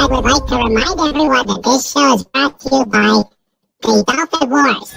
I would like to remind everyone that this show is brought to you by the Dolphin Wars.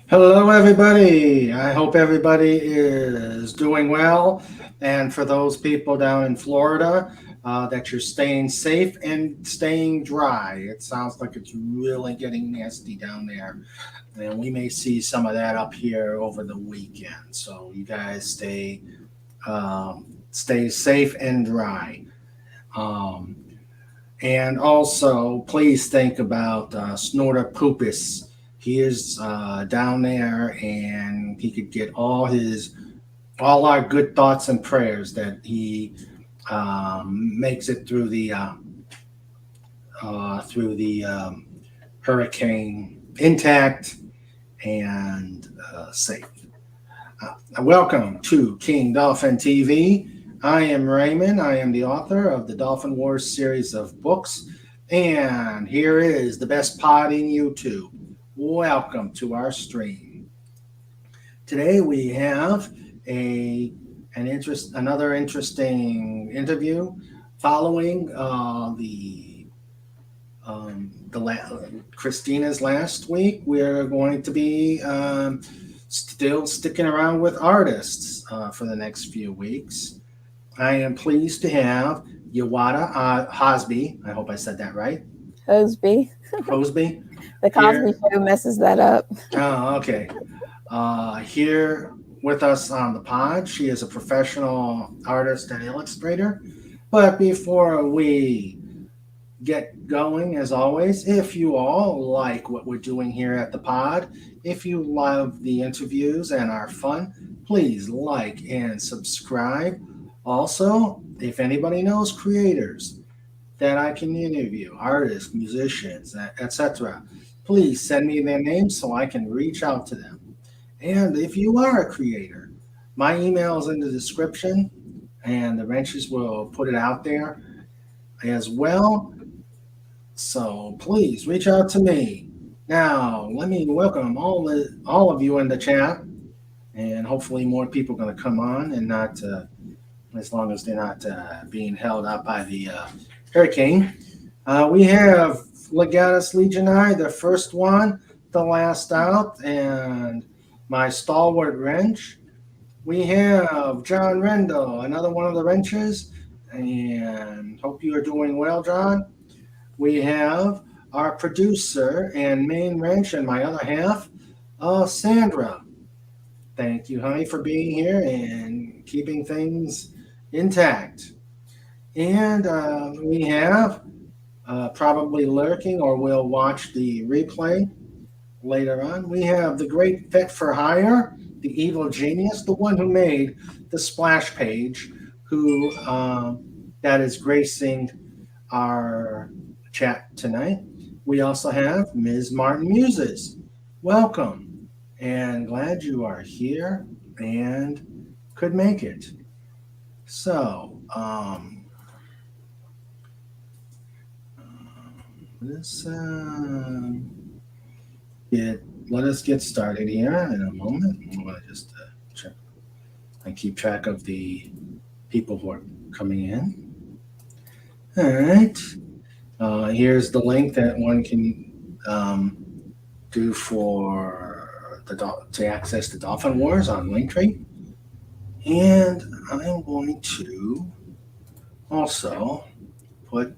Hello, everybody. I hope everybody is doing well. And for those people down in Florida, that you're staying safe and staying dry. It sounds like it's really getting nasty down there. And we may see some of that up here over the weekend. So you guys stay safe and dry. And also, please think about Snorter Poopus. He is down there, and he could get all our good thoughts and prayers that he makes it through the hurricane intact and safe. Welcome to King Dolphin TV. I am Raymond. I am the author of the Dolphin Wars series of books, and here is the best pod in YouTube. Welcome to our stream. Today we have another interesting interview following Christina's last week. We're going to be still sticking around with artists for the next few weeks. I am pleased to have Yawatta Hosby. I hope I said that right. Hosby. Hosby. The Cosby Show messes that up. Oh, okay. Here with us on the pod, she is a professional artist and illustrator. But before we get going, as always, if you all like what we're doing here at the pod, if you love the interviews and our fun, please like and subscribe. Also, if anybody knows creators that I can interview, artists, musicians, etc., please send me their names so I can reach out to them. And if you are a creator, my email is in the description, and the Wrenches will put it out there as well. So please reach out to me. Now, let me welcome all of you in the chat, and hopefully more people are going to come on, and not as long as they're not being held up by the hurricane. We have Legatus Legionii, the first one, the last out, and my stalwart wrench. We have John Rendell, another one of the wrenches, and hope you are doing well, John. We have our producer and main wrench, and my other half, Sandra. Thank you, honey, for being here and keeping things intact. And we have probably lurking, or will watch the replay later on, we have the great Vet for Hire, the evil genius, the one who made the splash page, who that is gracing our chat tonight. We also have Ms. Martin Muses. Welcome, and glad you are here and could make it. So, let us get started here in a moment. I want to just check. I keep track of the people who are coming in. All right. Here's the link that one can do to access the Dolphin Wars on Linktree. And I'm going to also put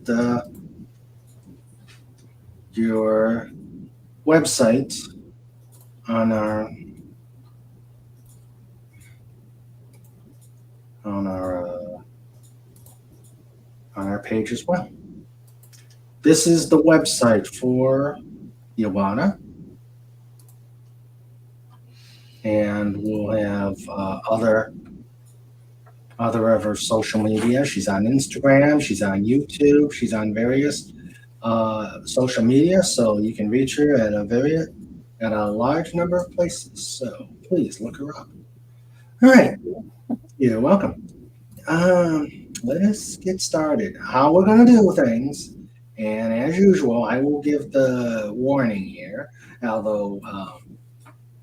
your website on our page as well. This is the website for Yawatta, and we'll have other of her social media. She's on Instagram, she's on YouTube, she's on various social media, so you can reach her at a large number of places. So please look her up. All right, you're welcome. Let us get started. How we're gonna do things, and as usual, I will give the warning here. Although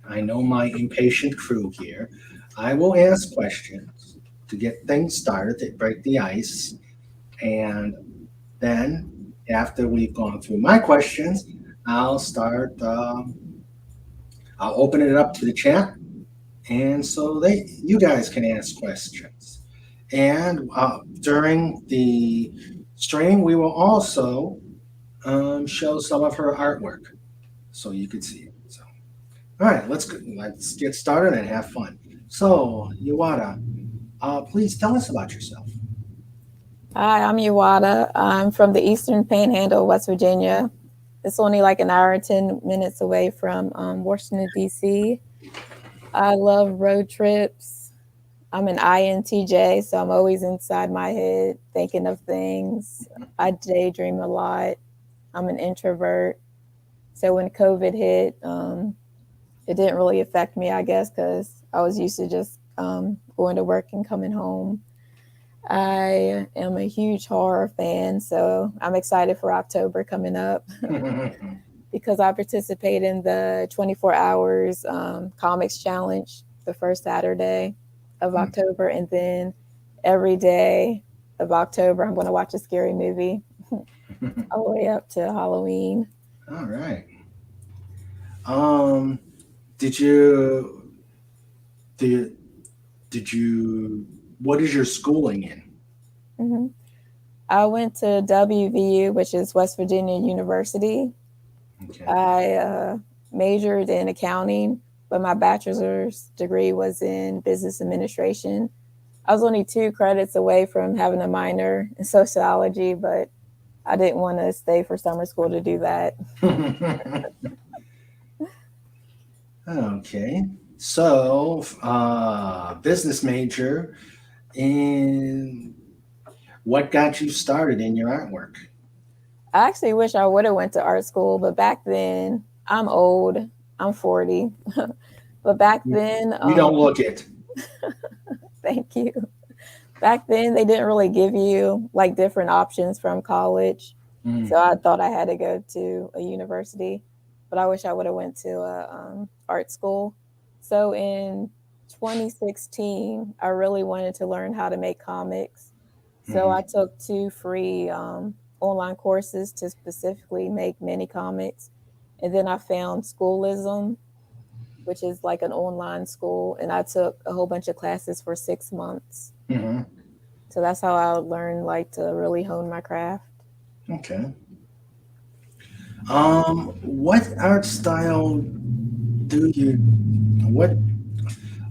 I know my impatient crew here, I will ask questions to get things started to break the ice, and then after we've gone through my questions, I'll start. I'll open it up to the chat, and so you guys can ask questions. And during the stream, we will also show some of her artwork, so you could see it. So, all right, let's get started and have fun. So, Yawatta, please tell us about yourself. Hi, I'm Yawatta. I'm from the Eastern Panhandle, West Virginia. It's only like an hour and 10 minutes away from Washington, D.C. I love road trips. I'm an INTJ, so I'm always inside my head thinking of things. I daydream a lot. I'm an introvert. So when COVID hit, it didn't really affect me, I guess, because I was used to just going to work and coming home. I am a huge horror fan, so I'm excited for October coming up because I participate in the 24 hours comics challenge the first Saturday of October, and then every day of October I'm going to watch a scary movie all the way up to Halloween. All right. Did you did you what is your schooling in? Mm-hmm. I went to WVU, which is West Virginia University. Okay. I majored in accounting, but my bachelor's degree was in business administration. I was only 2 credits away from having a minor in sociology, but I didn't want to stay for summer school to do that. Okay. So, business major, and what got you started in your artwork? I actually wish I would have went to art school, but back then, I'm old. I'm 40. But back then, You don't look it. thank you. Back then, they didn't really give you like different options from college. So I thought I had to go to a university, but I wish I would have went to a art school. So in 2016, I really wanted to learn how to make comics. So I took 2 free online courses to specifically make mini comics. And then I found Schoolism, which is like an online school. And I took a whole bunch of classes for 6 months. So that's how I learned like to really hone my craft. Okay. What art style do you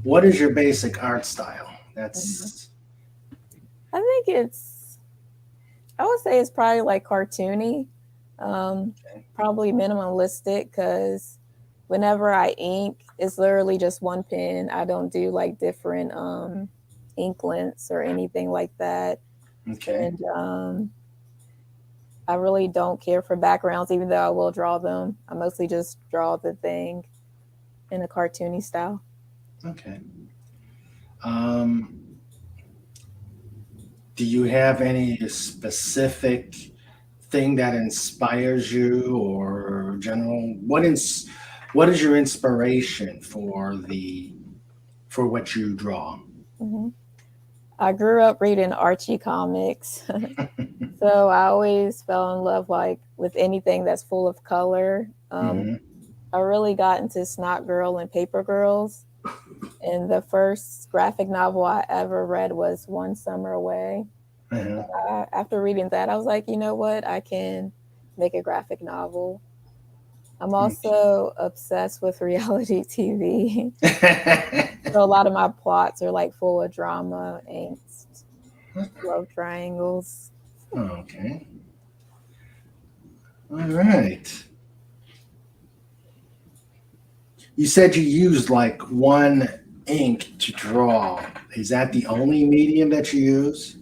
what is your basic art style? That's I think I would say it's probably like cartoony, probably minimalistic, because whenever I ink, it's literally just one pen. I don't do like different ink lengths or anything like that. okay. And I really don't care for backgrounds, even though I will draw them. I mostly just draw the thing in a cartoony style. Okay. Do you have any specific thing that inspires you, or general? What is your inspiration for what you draw? Mm-hmm. I grew up reading Archie comics. So I always fell in love like with anything that's full of color. I really got into Snot Girl and Paper Girls. And the first graphic novel I ever read was One Summer Away. After reading that, I was like, you know what? I can make a graphic novel. I'm also obsessed with reality TV. So a lot of my plots are like full of drama, angst, love triangles. Okay. All right. You said you used like one ink to draw. Is that the only medium that you use?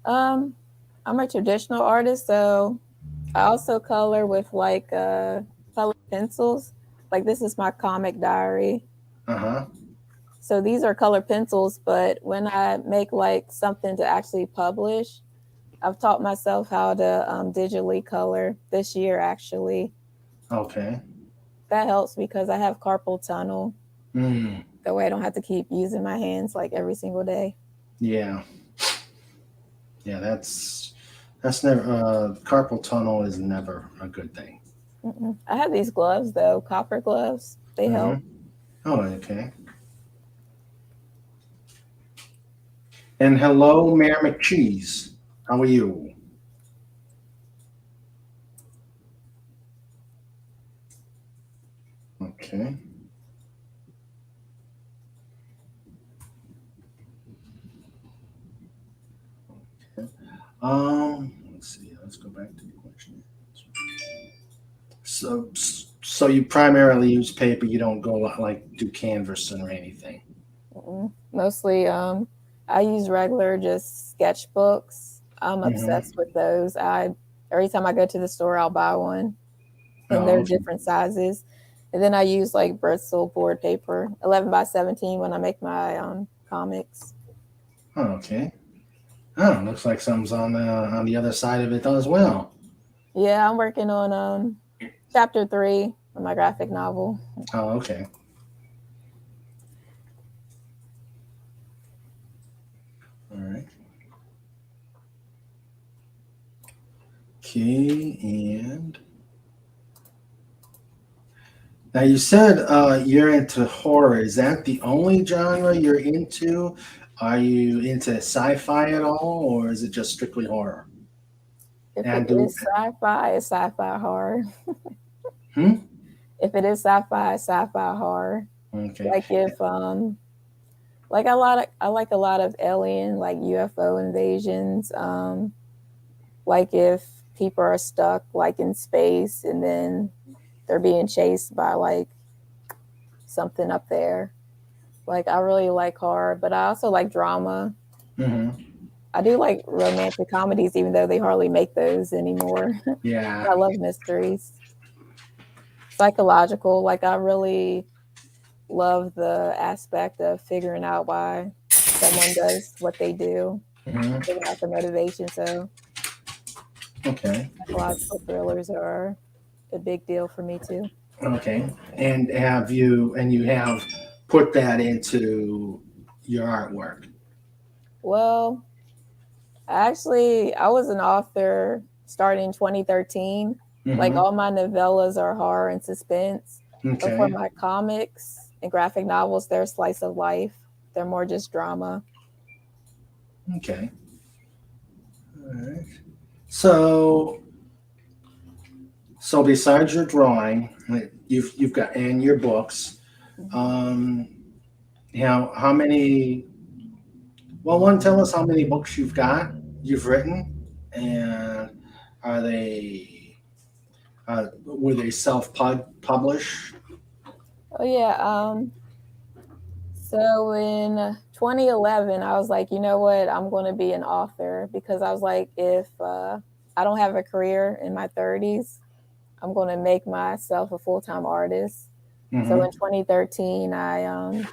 Um, I'm a traditional artist, so I also color with like color pencils. Like this is my comic diary. Uh-huh. So these are color pencils, but when I make like something to actually publish, I've taught myself how to digitally color this year actually. Okay. That helps because I have carpal tunnel. Mm, That way I don't have to keep using my hands like every single day. yeah. Yeah, that's never carpal tunnel is never a good thing. Mm-mm. I have these gloves though, copper gloves. They Mm-hmm. help. Oh, okay. And hello, Mayor McCheese. How are you? Okay. Let's see. Let's go back to the question. So you primarily use paper. You don't go like do canvas or anything. Mm-mm. Mostly, I use regular just sketchbooks. I'm Mm-hmm. obsessed with those. I every time I go to the store, I'll buy one, and Oh, they're okay. different sizes. And then I use like Bristol board paper, 11 by 17, when I make my comics. Oh, okay. Oh, looks like something's on the other side of it as well. Yeah, I'm working on chapter 3 of my graphic novel. Oh, okay. All right. Okay, and now you said you're into horror. Is that the only genre you're into? Are you into sci-fi at all, or is it just strictly horror? If it And do is sci-fi, it's sci-fi horror. hmm? If it is sci-fi, it's sci-fi horror. Okay. Like if I like a lot of alien like UFO invasions. Like if people are stuck like in space and then they're being chased by like something up there. Like I really like horror, but I also like drama. Hmm. I do like romantic comedies, even though they hardly make those anymore. Yeah. I love mysteries. Psychological, like I really love the aspect of figuring out why someone does what they do, Hmm. figuring out the motivation. So Okay. psychological thrillers are a big deal for me too. Okay. And you have put that into your artwork? Well, actually, I was an author starting 2013. Like Hmm. all my novellas are horror and suspense. But for Okay. my comics and graphic novels, they're slice of life. They're more just drama. Okay. All right. So so besides your drawing, like, you've got and your books. Mhm. Um, how many? Well, one, tell us how many books you've written, and are they were they self published? Oh yeah. So in 2011, I was like, you know what? I'm going to be an author because I was like, if I don't have a career in my 30s, I'm going to make myself a full time artist. So in Mm-hmm. 2013, I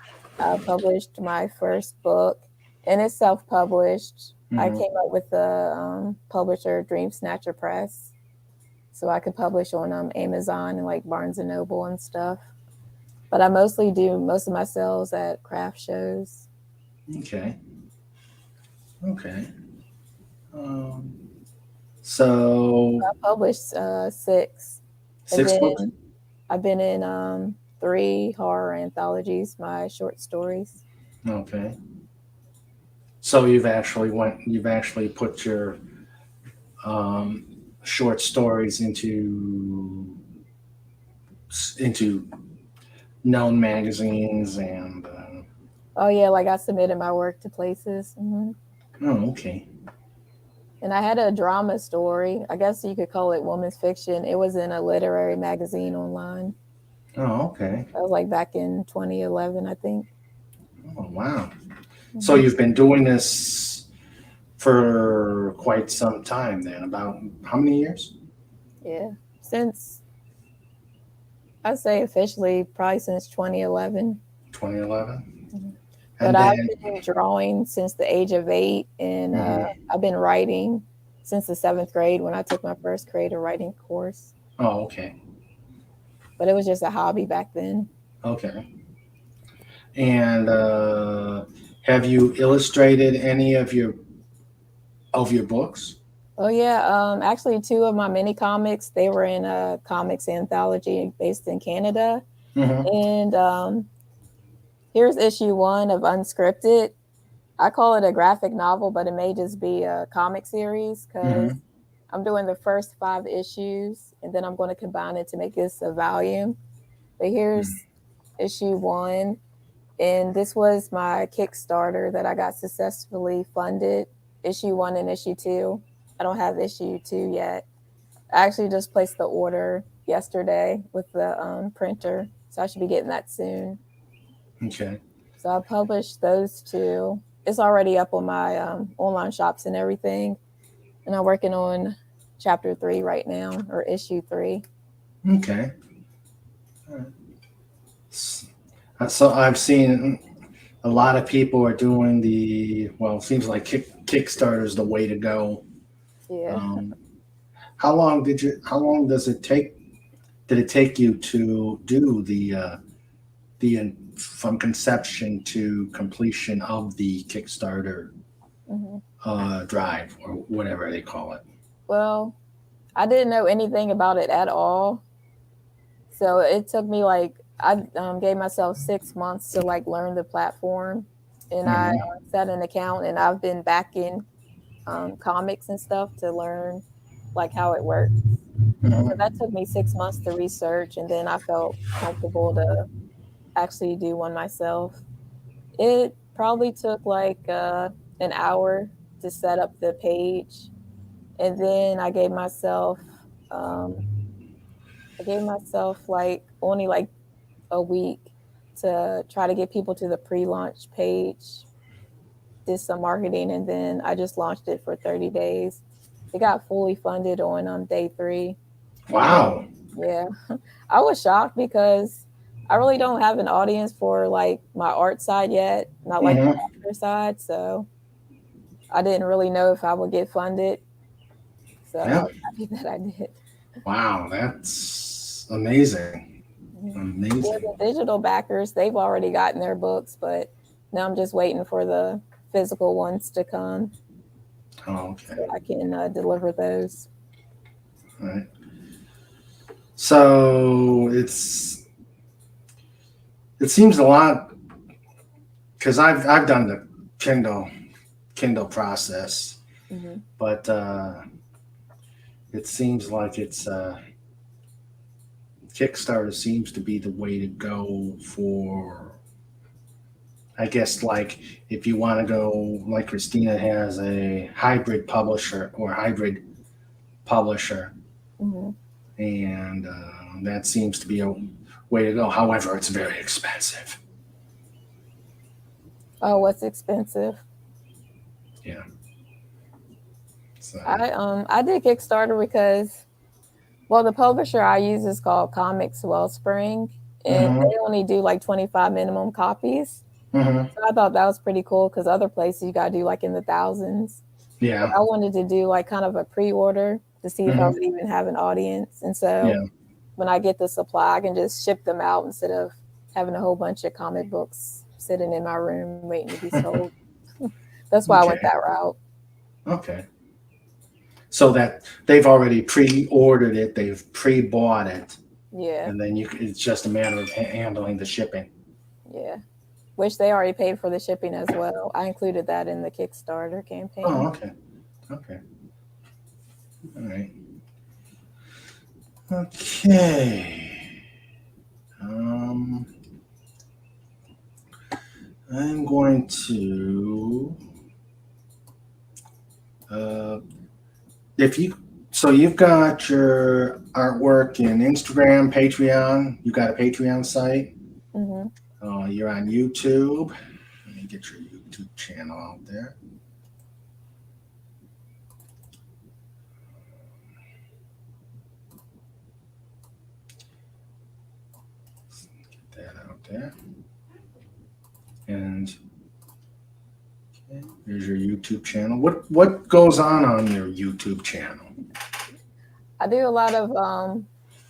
published my first book, and it's self published. I Mm-hmm. came up with the publisher Dream Snatcher Press, so I could publish on Amazon and like Barnes and Noble and stuff. But I mostly do most of my sales at craft shows. Okay. Okay. Um, so I published six, and 6 books. then I've been in three horror anthologies, my short stories. Okay. So you've actually put your um, short stories into known magazines and Oh yeah, like I submitted my work to places. oh, okay. And I had a drama story. I guess you could call it women's fiction. It was in a literary magazine online. Oh, okay. That was like back in 2011, I think. Oh, wow. So you've been doing this for quite some time then. About how many years? Yeah, since I'd say officially probably since 2011. 2011. But And I've then, been drawing since the age of 8, and mhm. I've been writing since the 7th grade when I took my first creative writing course. Oh, okay. But it was just a hobby back then. Okay. And have you illustrated any of your books? Oh yeah, actually 2 of my mini comics, they were in a comics anthology based in Canada. Mm-hmm. And here's issue 1 of Unscripted. I call it a graphic novel, but it may just be a comic series because Mm-hmm. I'm doing the first 5 issues and then I'm going to combine it to make this a volume. But here's issue 1. And this was my Kickstarter that I got successfully funded. Issue 1 and issue 2. I don't have issue 2 yet. I actually just placed the order yesterday with the printer, so I should be getting that soon. Okay. So I published those 2. It's already up on my online shops and everything. And I'm working on chapter 3 right now, or issue 3. Okay. So I've seen a lot of people are doing it seems like Kickstarter is the way to go. Yeah. Um, how long did it take you to do from conception to completion of the Kickstarter Hmm. drive or whatever they call it? Well, I didn't know anything about it at all. So it took me like, I gave myself 6 months to like learn the platform, and I Mm-hmm. set an account, and I've been backing comics and stuff to learn like how it works. So that Mm-hmm. took me 6 months to research, and then I felt comfortable to actually do one myself. It probably took like an hour to set up the page, and then um, I gave myself like only like a week to try to get people to the pre-launch page, did some marketing, and then I just launched it for 30 days. It got fully funded on day 3. Wow. Yeah. I was shocked because I really don't have an audience for like my art side yet, not like the Mm-hmm. actor side. So I didn't really know if I would get funded. So I Yeah. was happy that I did. Wow. That's amazing. Mhm. Yeah, Amazing. the digital backers, they've already gotten their books, but now I'm just waiting for the physical ones to come Oh, so okay. I can deliver those. All right. So it seems a lot because I've done the Kindle process, Hmm. but it seems like Kickstarter seems to be the way to go for. I guess like if you want to go like Christina has a hybrid publisher, Hmm. and that seems to be a way to go. However, it's very expensive. Oh, what's expensive? Yeah. So. I did Kickstarter because, well, the publisher I use is called Comics Wellspring, and Hmm. they only do like 25 minimum copies. Hmm. So I thought that was pretty cool because other places you gotta do like in the thousands. But Yeah. I wanted to do like kind of a pre-order to see if I Hmm. would even have an audience. And so Yeah. when I get the supply, I can just ship them out instead of having a whole bunch of comic books sitting in my room waiting to be sold. That's why I went Okay. that route. Okay. So that they've already pre-ordered it, they've pre-bought it, Yeah, and then it's just a matter of handling the shipping. yeah. Which they already paid for the shipping as well. I included that in the Kickstarter Oh, campaign. okay. Okay. All right. Okay. Um, I'm going to, uh, if you, So you've got your artwork in Instagram, Patreon. You got a Patreon site. You're on YouTube. Let me get your YouTube channel out there. Get that out there. And okay, here's your YouTube channel. What goes on your YouTube channel? I do a lot of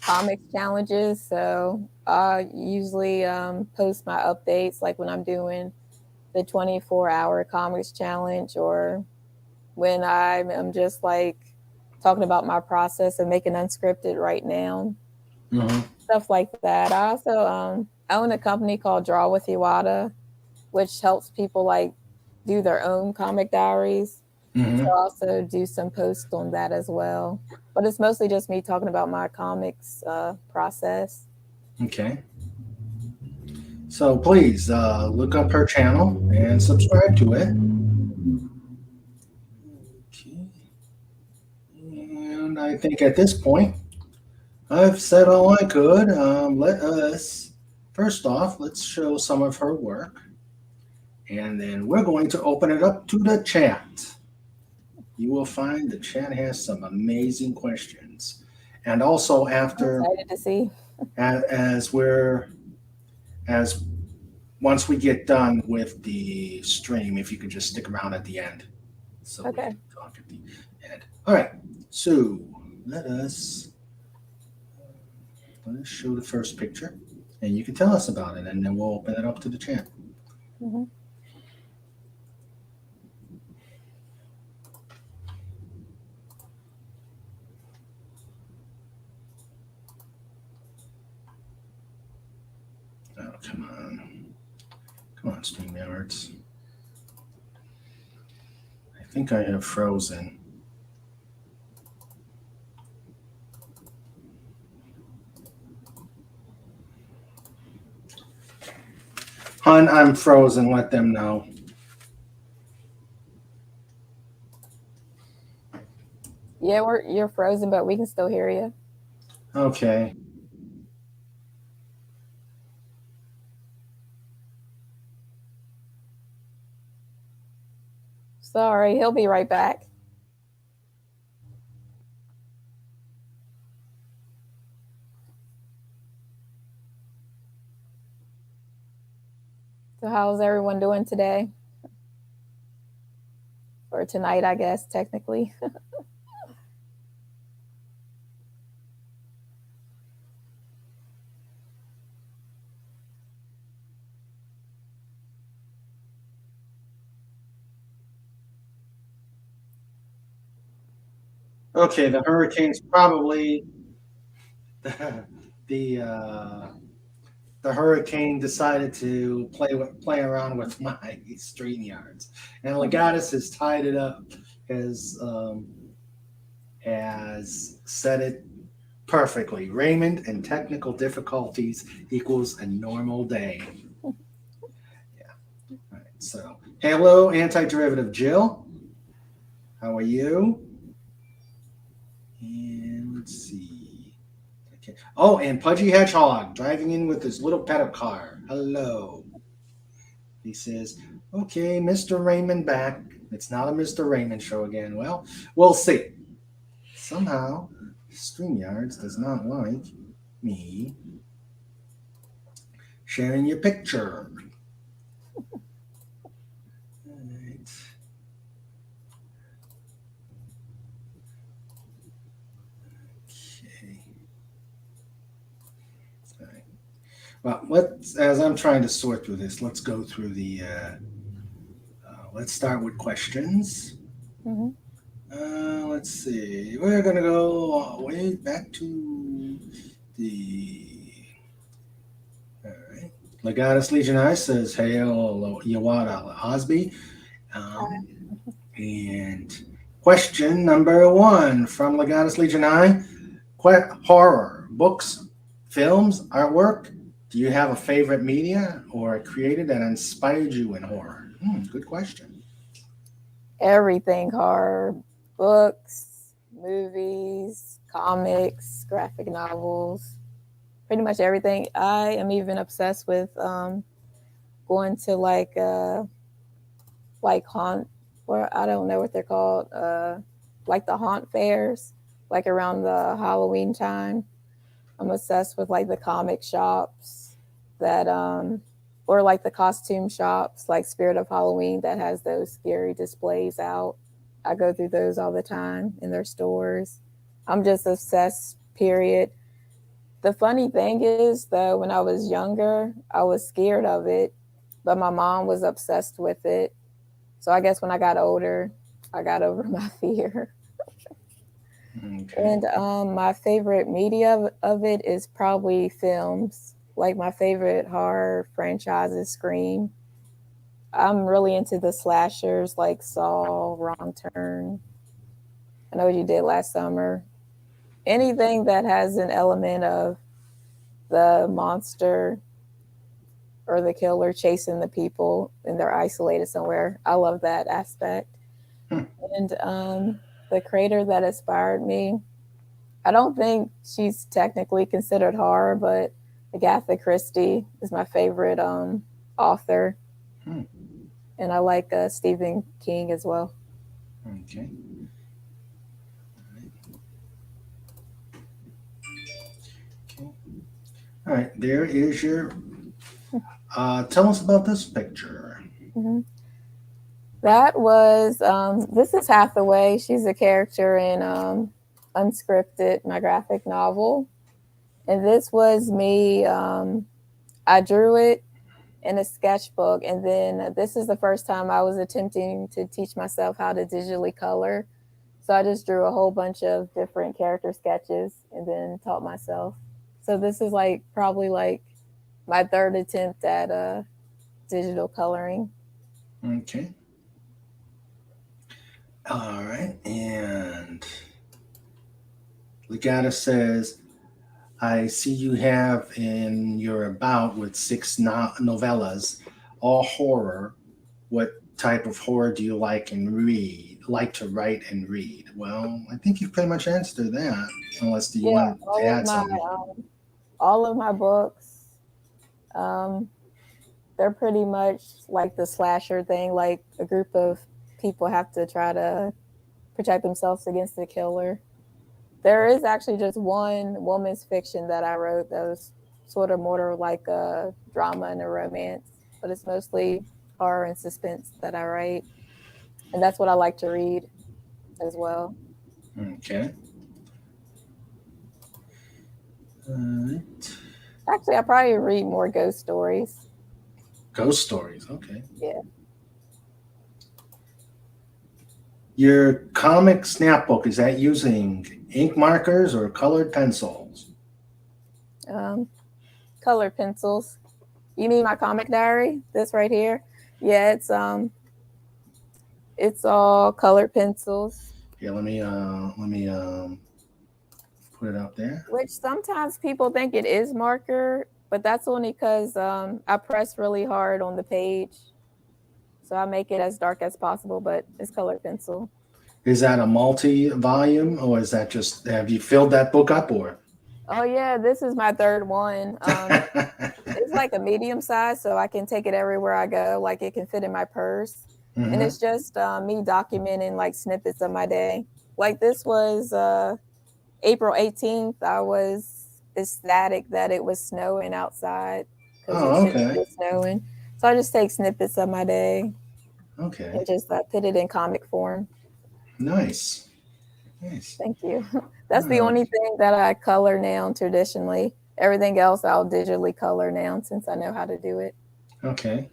comics challenges, so I usually post my updates, like when I'm doing the 24-hour comics challenge, or when I'm just like talking about my process of making unscripted right now, stuff like that. I also own a company called Draw with Yawatta, which helps people like do their own comic diaries. So I also do some posts on that as well. But it's mostly just me talking about my comics process. Okay. So please look up her channel and subscribe to it. Okay. And I think at this point, I've said all I could. First off, let's show some of her work. And then we're going to open it up to the chat. You will find the chat has some amazing questions. And also after, I'm excited to see. as once we get done with the stream, if you could just stick around at the end. So we can talk at the end. All right. So let us show the first picture, and you can tell us about it, and then we'll open it up to the chat. Oh, come on, StreamYards. I think I have frozen. Hun, I'm frozen. Let them know. Yeah, you're frozen, but we can still hear you. Okay. Sorry, he'll be right back. So how's everyone doing today? Or tonight, I guess, technically. Okay, the hurricane's probably the hurricane decided to play around with my StreamYards, and Legatus has tied it up, has said it perfectly. Raymond and technical difficulties equals a normal day. Yeah. All right. So, hello, antiderivative Jill. How are you? And let's see. Okay. Oh, and Pudgy Hedgehog driving in with his little pedal car. Hello. He says, okay, Mr. Raymond back. It's not a Mr. Raymond show again. Well, we'll see. Somehow, StreamYards does not like me sharing your picture. All right. Okay. All right. Well, as I'm trying to sort through this, let's go through the, let's start with questions. Let's see. We're going to go way back to the, all right. Legatus Legion I says, hail Yawatta Hosby. And question number 1 from Legatus Legion I. Horror, books, films, artwork. Do you have a favorite media or created that inspired you in horror? Good question. Everything horror, books, movies, comics, graphic novels, pretty much everything. I am even obsessed with going to like haunt, or I don't know what they're called, like the haunt fairs, like around the Halloween time. I'm obsessed with like the comic shops that or like the costume shops like Spirit of Halloween that has those scary displays out. I go through those all the time in their stores. I'm just obsessed, period. The funny thing is though, when I was younger, I was scared of it, but my mom was obsessed with it. So I guess when I got older, I got over my fear. Okay. And my favorite media of it is probably films. Like my favorite horror franchise is Scream. I'm really into the slashers like Saw, Wrong Turn. I know what you did last summer. Anything that has an element of the monster or the killer chasing the people and they're isolated somewhere. I love that aspect. Hmm. And the creator that inspired me, I don't think she's technically considered horror, but Agatha Christie is my favorite author. Hmm. And I like Stephen King as well. Okay. Okay. All right. There is your. Tell us about this picture. Mm-hmm. That was, this is Hathaway. She's a character in Unscripted, my graphic novel. And this was me. I drew it in a sketchbook. And then this is the first time I was attempting to teach myself how to digitally color. So I just drew a whole bunch of different character sketches and then taught myself. So this is like probably like my third attempt at digital coloring. Okay. All right. And Legata says, I see you have in your about with six novellas, all horror. What type of horror do you like and read? Like to write and read? Well, I think you've pretty much answered that. Unless do you Yeah, want to add something? all of my books, um, they're pretty much like the slasher thing. Like a group of people have to try to protect themselves against the killer. There is actually just one woman's fiction that I wrote that was sort of more like a drama and a romance, but it's mostly horror and suspense that I write. And that's what I like to read as well. Okay. All right. Actually, I probably read more ghost stories. Ghost stories. Okay. Yeah. Your comic snapbook, is that using ink markers or colored pencils? Um, Colored pencils. You mean my comic diary? This right here? Yeah, it's all colored pencils. Yeah, let me put it up there. Which sometimes people think it is marker, but that's only because I press really hard on the page. So I make it as dark as possible, but it's colored pencil. Is that a multi-volume, or is that just have you filled that book up, or? Oh yeah, this is my third one. It's like a medium size, so I can take it everywhere I go. Like it can fit in my purse, and Mm-hmm. it's just me documenting like snippets of my day. Like this was April 18th. I was ecstatic that it was snowing outside because it Oh, shouldn't okay. be snowing. So I just take snippets of my day Okay. and just put it in comic form. Nice. Nice. Thank you. That's the Uh, only thing that I color now traditionally. Everything else I'll digitally color now since I know how to do it. okay.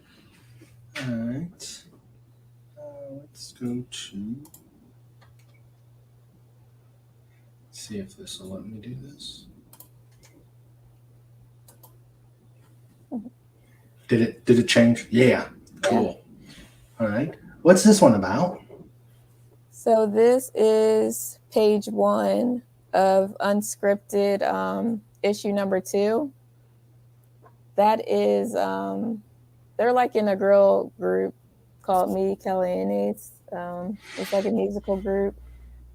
All right. Let's go to see if this will let me do this. Did it change? Yeah. Yeah. Cool. All right. What's this one about? So this is page 1 of unscripted issue number 2. That is they're like in a girl group called Me Kelly and it's like a musical group.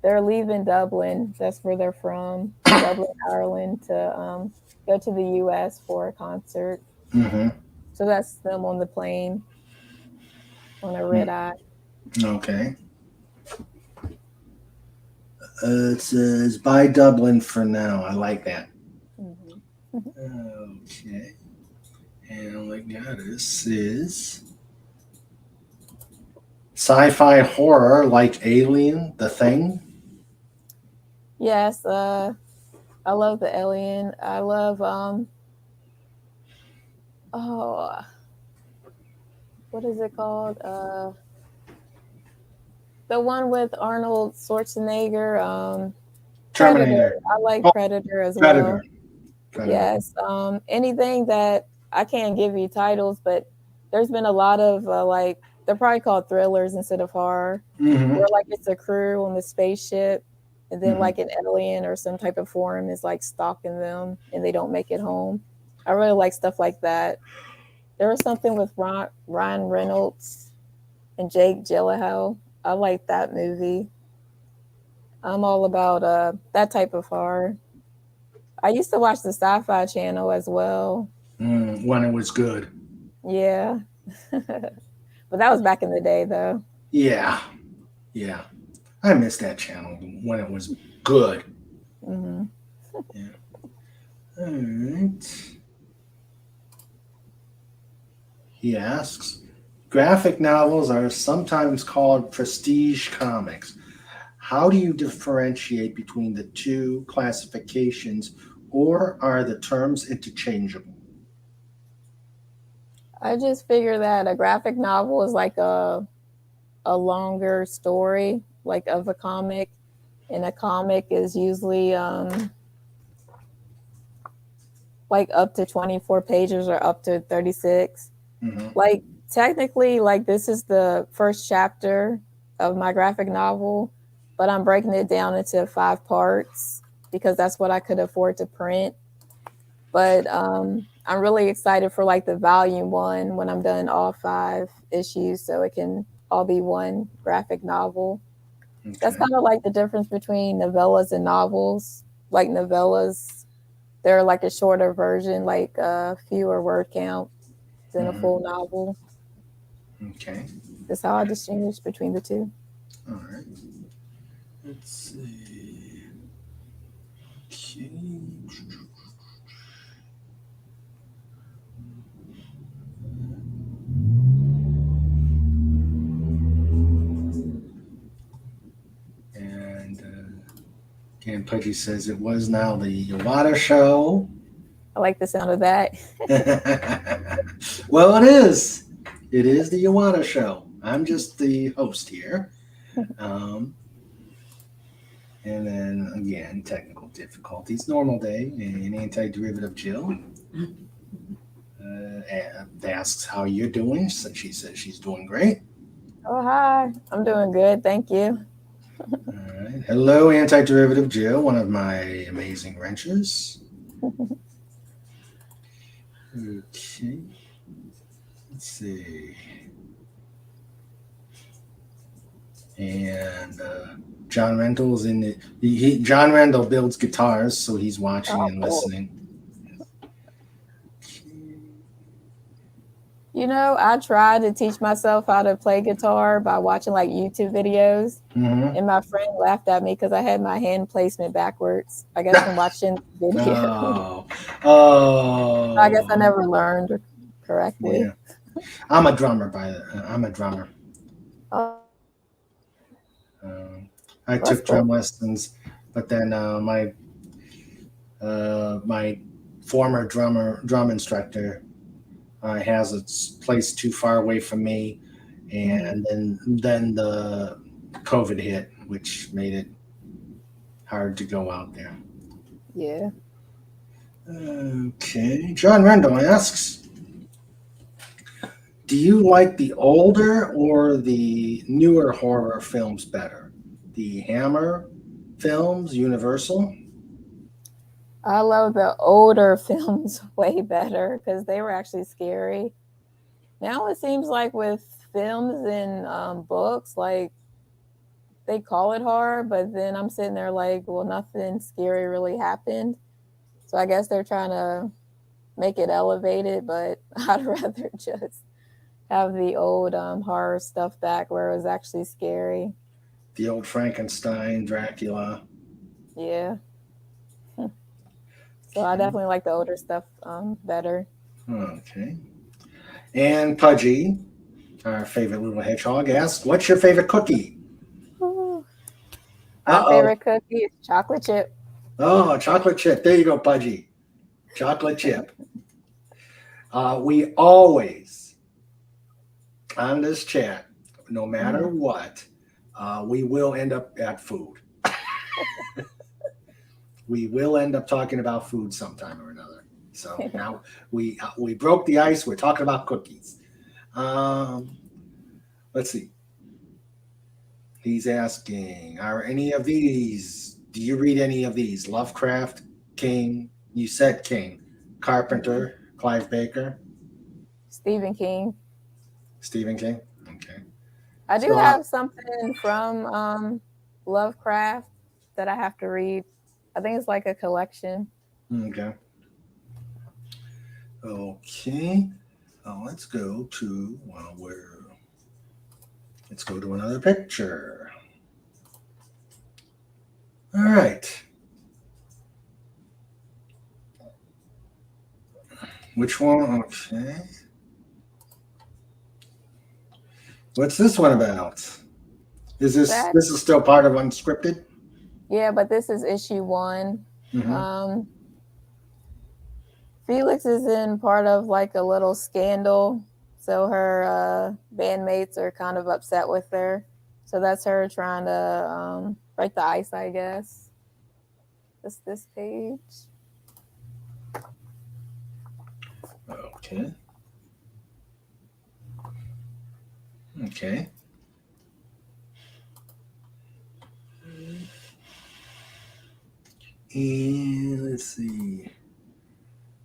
they're leaving Dublin. That's where they're from, Dublin, Ireland, to go to the U.S. for a concert. Mm-hmm. So that's them on the plane on a red eye. Okay. It says by Dublin for now. I like that. Mhm. Okay. And like that, this is sci-fi horror like Alien, The Thing. Yes, I love the Alien. I love oh, what is it called? The one with Arnold Schwarzenegger. Predator. Terminator. I like Oh, Predator as Predator. well. Predator. Yes. Anything that I can't give you titles, but there's been a lot of like they're probably called thrillers instead of horror, Mm-hmm. where like it's a crew on the spaceship, and then Mm-hmm. like an alien or some type of form is like stalking them, and they don't make it home. I really like stuff like that. There was something with Ryan Reynolds and Jake Gyllenhaal. I like that movie. I'm all about that type of horror. I used to watch the Sci-Fi Channel as well. When it was good. Yeah, but that was back in the day, though. Yeah. Yeah. I missed that channel when it was good. Hmm. Yeah. All right. He asks, graphic novels are sometimes called prestige comics. How do you differentiate between the two classifications, or are the terms interchangeable? I just figure that a graphic novel is like a longer story, like of a comic, and a comic is usually like up to 24 pages or up to 36. Mm-hmm. Like technically, like this is the first chapter of my graphic novel, but I'm breaking it down into 5 parts because that's what I could afford to print. But I'm really excited for like the volume 1 when I'm done all 5 issues, so it can all be one graphic novel. That's Okay. kind of like the difference between novellas and novels. Like novellas, they're like a shorter version, like fewer word count than a Mm-hmm. full novel. Okay. That's how I distinguish between the two. All right. Let's see. Okay. And again, Pudgy says it was now the Yawatta show. I like the sound of that. Well, it is. It is the Yawatta show. I'm just the host here. Um, and then again, technical difficulties. Normal day. An anti-derivative Jill asks how you're doing. So she says she's doing great. Oh, hi. I'm doing good. Thank you. All right. Hello, anti-derivative Jill, one of my amazing wrenches. Okay. Let's see. And John Rendell's in it. John Rendell builds guitars, so he's watching Oh, and cool. listening. You know, I tried to teach myself how to play guitar by watching like YouTube videos, Mm-hmm. and my friend laughed at me because I had my hand placement backwards. I guess from watching the video. Oh, I guess I oh, never learned correctly. yeah. I'm a drummer. I'm a drummer. Oh, I that's took drum cool. lessons, but then my former drum instructor has a place too far away from me, Hmm. and then the COVID hit, which made it hard to go out there. Yeah. Okay, John Rendell asks, do you like the older or the newer horror films better? The Hammer films, Universal? I love the older films way better because they were actually scary. Now it seems like with films and books, like they call it horror, but then I'm sitting there like, well, nothing scary really happened. So I guess they're trying to make it elevated, but I'd rather just have the old horror stuff back where it was actually scary. The old Frankenstein, Dracula. Yeah. So I Okay. definitely like the older stuff better. Okay. And Pudgy, our favorite little hedgehog, asks, "What's your favorite cookie?" Ooh. My Uh-oh. favorite cookie is chocolate chip. Oh, chocolate chip. There you go, Pudgy. Chocolate chip. We always, on this chat, no matter Mhm. what, we will end up at food. We will end up talking about food sometime or another. So now we broke the ice. We're talking about cookies. Um, let's see. He's asking, are any of these, do you read any of these? Lovecraft, King, you said King, Carpenter, Clive Baker, Stephen King. Stephen King? Okay. I do So, have something from Lovecraft that I have to read. I think it's like a collection. okay. Okay. Let's go to, let's go to another picture. All right. Which one? Okay. What's this one about? That This is still part of unscripted? Yeah, but this is issue one. Mm-hmm. Um, Felix is in part of like a little scandal, so her bandmates are kind of upset with her. So that's her trying to break the ice, I guess. This page. Okay. Okay. And let's see.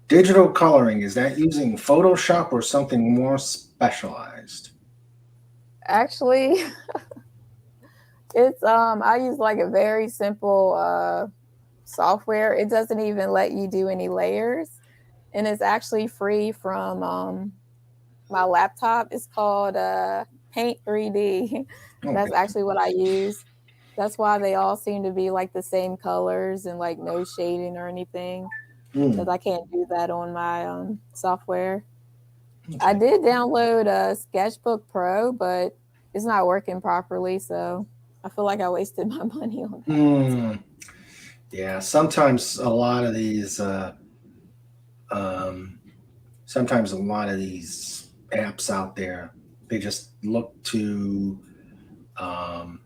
Digital coloring, is that using Photoshop or something more specialized? Actually, it's I use like a very simple software. It doesn't even let you do any layers, and it's actually free from my laptop. It's called Paint 3D. That's Okay. actually what I use. That's why they all seem to be like the same colors and like no shading or anything, because Hmm. I can't do that on my software. I Okay. did download a Sketchbook Pro, but it's not working properly, so I feel like I wasted my money on that. Hmm. Yeah. Um, sometimes a lot of these apps out there, they just look to um,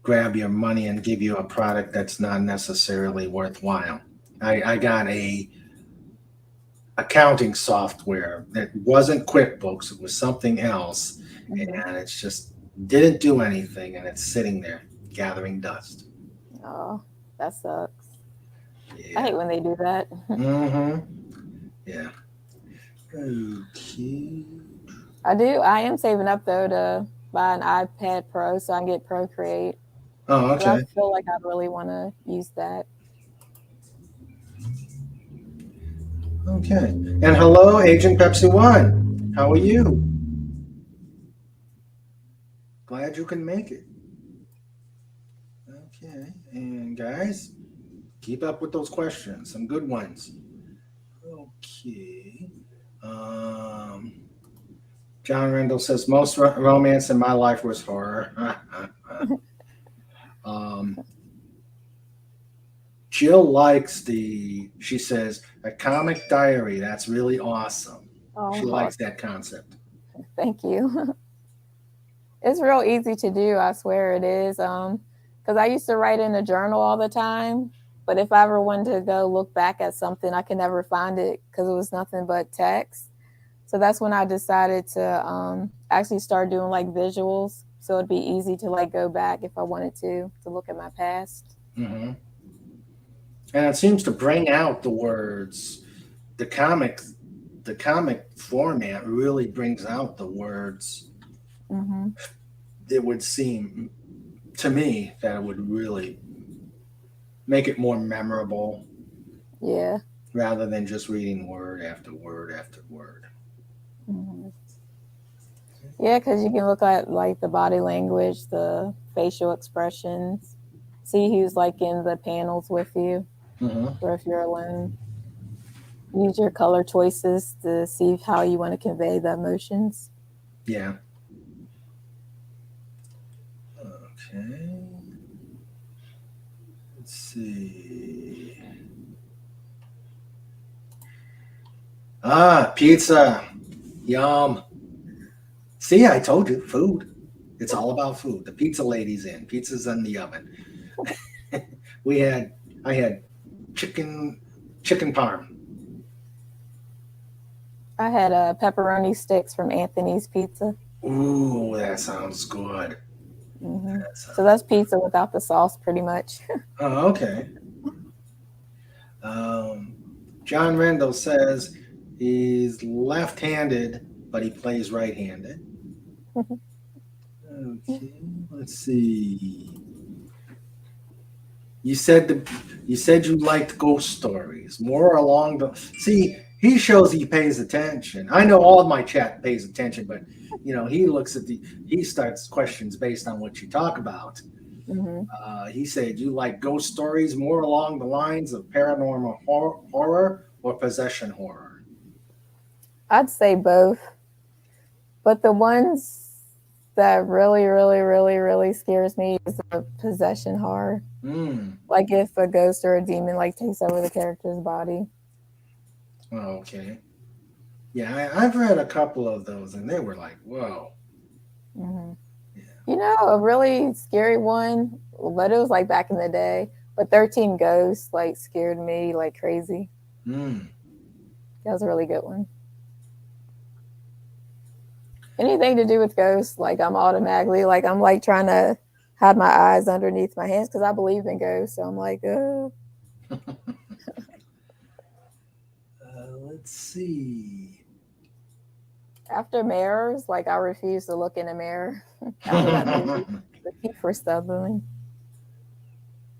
grab your money and give you a product that's not necessarily worthwhile. I got a accounting software that wasn't QuickBooks, it was something else, Hmm. and it's just didn't do anything, and it's sitting there gathering dust. Oh, that sucks. I Yeah. hate when they do that. Mm-hmm. Yeah. Okay. I am saving up though to buy an iPad Pro so I can get Procreate. Oh, Because I okay. feel like I really want to use that. Okay. And hello, Agent Pepsi One. How are you? Glad you can make it. Okay. And guys, keep up with those questions. Some good ones. Okay. Um, John Rendell says most romance in my life was horror. um, Jill likes she says, a comic diary. That's really awesome. She Oh, likes that concept. thank you. It's real easy to do. I swear it is. Because I used to write in a journal all the time, but if I ever wanted to go look back at something, I could never find it because it was nothing but text. So that's when I decided to actually start doing like visuals, so it'd be easy to like go back if I wanted to look at my past. Hmm. And it seems to bring out the words. The comic, the comic format really brings out the words. Hmm. It would seem to me, that would really make it more memorable Yeah. rather than just reading word after word after word. Hmm. Yeah, because you can look at like the body language, the facial expressions, see who's like in the panels with you, Hmm. or if you're alone. Use your color choices to see how you want to convey the emotions. Yeah. Okay. Let's see. Ah, pizza. Yum. See, I told you, food. It's all about food. The pizza lady's in. Pizza's in the oven. we had, I had chicken, chicken parm. I had pepperoni sticks from Anthony's Pizza. Ooh, that sounds good. Hmm. That So sounds. that's pizza without the sauce, pretty much. Oh, okay. Um, John Rendell says he's left-handed, but he plays right-handed. Okay, let's see. You said you said you liked ghost stories more along the. See, he shows he pays attention. I know all of my chat pays attention, but he looks at he starts questions based on what you talk about. Hmm. He said you like ghost stories more along the lines of paranormal horror or possession horror. I'd say both, but the ones that really, really, really, really scares me is the possession horror. Hmm. Like if a ghost or a demon like takes over the character's body. Oh, okay. Yeah, I've read a couple of those, and they were like, "Whoa." Hmm. Yeah. You know, a really scary one, but it was like back in the day. But 13 Ghosts like scared me like crazy. Hmm. That was a really good one. Anything to do with ghosts, like I'm automatically like I'm like trying to hide my eyes underneath my hands because I believe in ghosts. So I'm like, Let's see. after mirrors, like I refuse to look in a mirror after that movie, The Thief for Stumbling.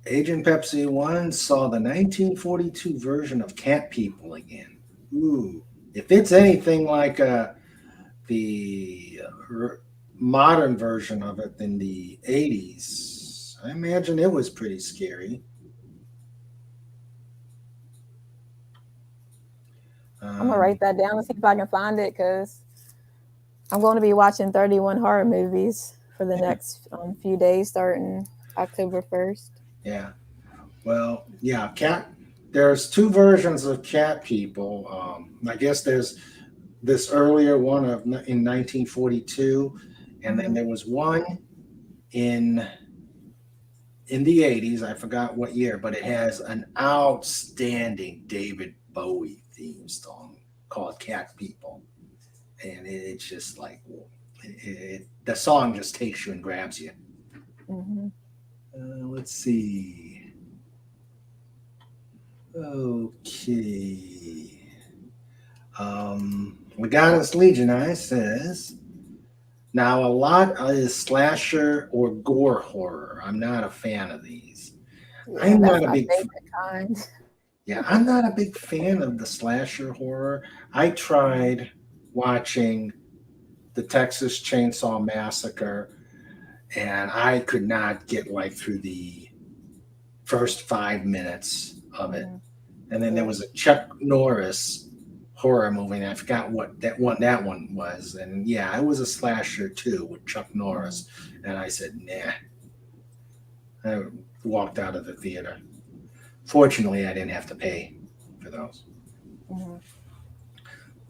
Agent Pepsi 1 saw the 1942 version of Cat People again. Ooh. If it's anything like the modern version of it in the 80s, I imagine it was pretty scary. I'm gonna Um, write that down and see if I can find it because I'm going to be watching 31 horror movies for the yeah, next few days starting October 1st. yeah. Well, yeah, cat. There's two versions of Cat People. I guess there's this earlier one in 1942, and then Hmm. there was one in the 80s. I forgot what year, but it has an outstanding David Bowie theme song called Cat People. And it's just like, the song just takes you and grabs you. Hmm. Let's see. Okay. Legatus Legionise says, now a lot is slasher or gore horror. I'm not a fan of these. Yeah, I'm that's not a my big favorite kind. Yeah, I'm not a big fan of the slasher horror. I tried watching the Texas Chainsaw Massacre, and I could not get like through the first 5 minutes of it. Hmm. And then there Yeah. was a Chuck Norris horror movie, and I forgot what that one was. And yeah, it was a slasher too with Chuck Hmm. Norris. And I said, nah. I walked out of the theater. Fortunately, I didn't have to pay for those. Hmm.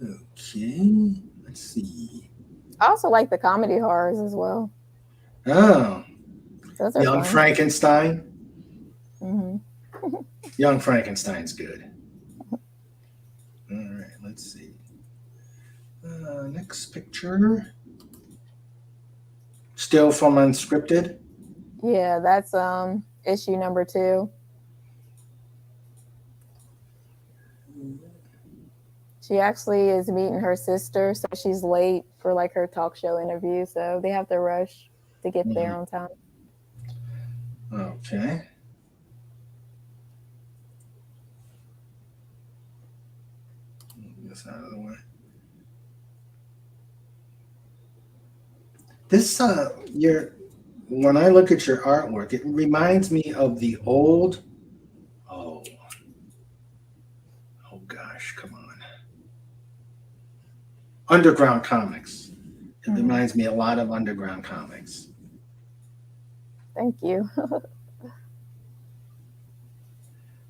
Okay, let's see. I also like the comedy horrors as well. Oh, Those are Young fun. Frankenstein. Hmm. Young Frankenstein's good. All right, let's see. Next picture. Still from Unscripted. Yeah, that's issue number 2. She actually is meeting her sister, so she's late for like her talk show interview. So they have to rush to get there Mhm. on time. Okay. Get this out of the way. This your when I look at your artwork, it reminds me of the old. Oh, oh gosh, come on. Underground comics. It reminds me a lot of underground comics. Thank you.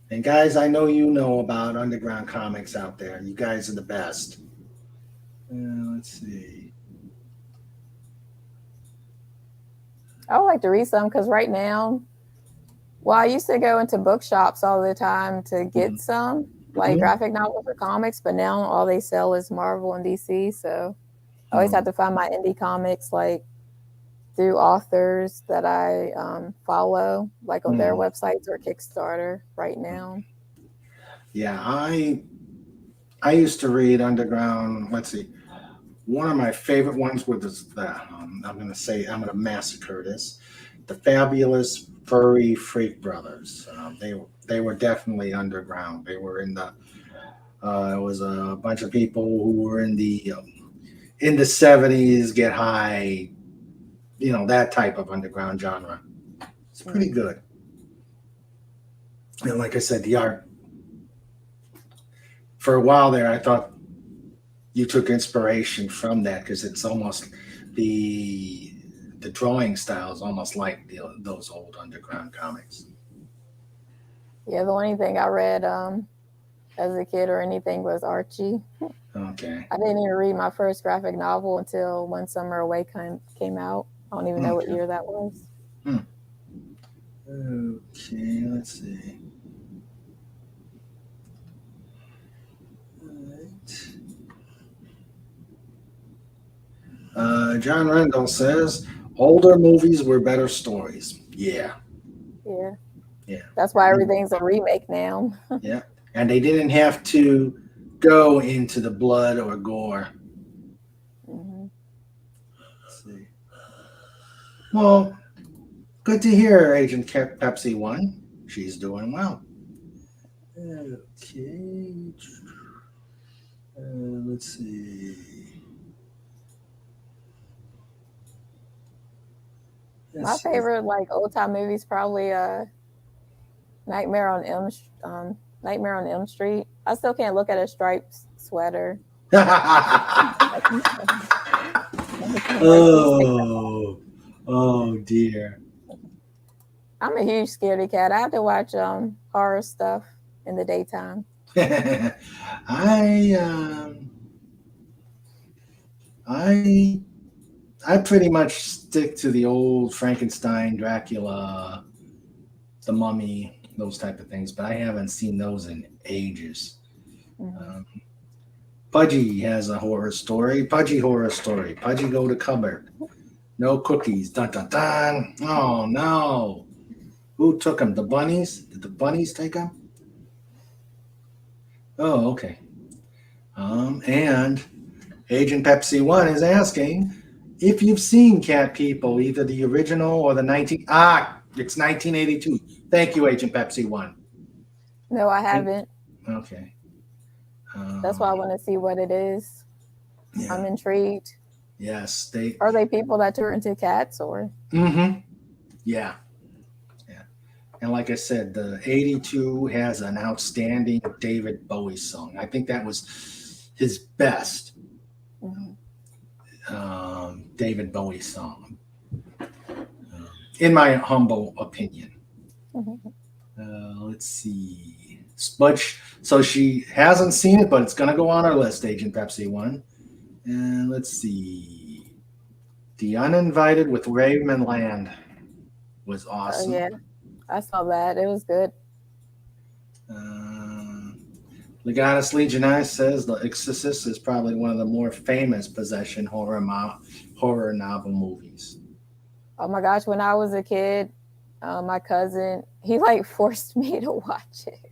And guys, I know you know about underground comics out there. You guys are the best. Let's see. I would like to read some because right now, well, I used to go into bookshops all the time to get some like graphic novels or comics, but now all they sell is Marvel and DC. So I always have to find my indie comics like through authors that I follow, like on their websites or Kickstarter right now. Yeah, I used to read underground. Let's see. One of my favorite ones was I'm going to massacre this. The Fabulous Furry Freak Brothers. They were definitely underground. They were in the. It was a bunch of people who were in the 70s, get high, that type of underground genre. It's pretty good. And like I said, the art. For a while there, I thought you took inspiration from that because it's almost the drawing style is almost like those old underground comics. Yeah, the only thing I read as a kid or anything was Archie. Okay. I didn't even read my first graphic novel until One Summer Away came out. I don't even know what year that was. Okay, let's see. All right. John Rendell says older movies were better stories. Yeah. Yeah. That's why everything's a remake now. Yeah. And they didn't have to go into the blood or gore. Let's see. Well, good to hear Agent Pepsi 1. She's doing well. Okay. Let's see. My favorite like old time movies probably Nightmare on Elm Street. I still can't look at a striped sweater. Oh dear. I'm a huge scaredy cat. I have to watch horror stuff in the daytime. I pretty much stick to the old Frankenstein, Dracula, the Mummy, those type of things, but I haven't seen those in ages. Pudgy has a horror story. Pudgy horror story. Pudgy go to cupboard. No cookies. Dun dun dun. Oh no. Who took them? The bunnies? Did the bunnies take them? Oh, okay. And Agent Pepsi 1 is asking if you've seen Cat People, either the original or the it's 1982. Thank you, Agent Pepsi 1. No, I haven't. Okay. That's why I want to see what it is. Yeah. I'm intrigued. Yes, are they people that turn into cats or? Yeah. And like I said, the 82 has an outstanding David Bowie song. I think that was his best David Bowie song, in my humble opinion. Let's see. So she hasn't seen it, but it's going to go on our list, Agent Pepsi 1. And let's see. The Uninvited with Raymond Land was awesome. Yeah, I saw that. It was good. Legatus Legionise says The Exorcist is probably one of the more famous possession horror novel movies. Oh my gosh, when I was a kid, my cousin, he like forced me to watch it.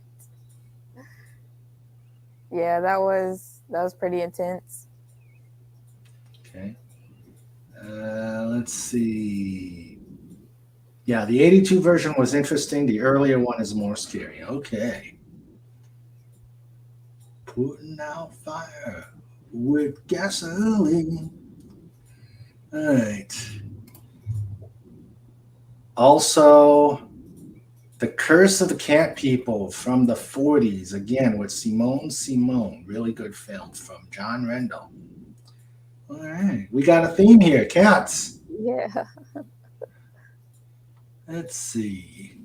Yeah, that was pretty intense. Okay. Let's see. Yeah, the 82 version was interesting. The earlier one is more scary. Okay. Putting out fire with gasoline. All right. Also, The Curse of the Cat People from the 40s, again with Simone Simone. Really good film from John Rendell. All right. We got a theme here cats. Yeah. Let's see.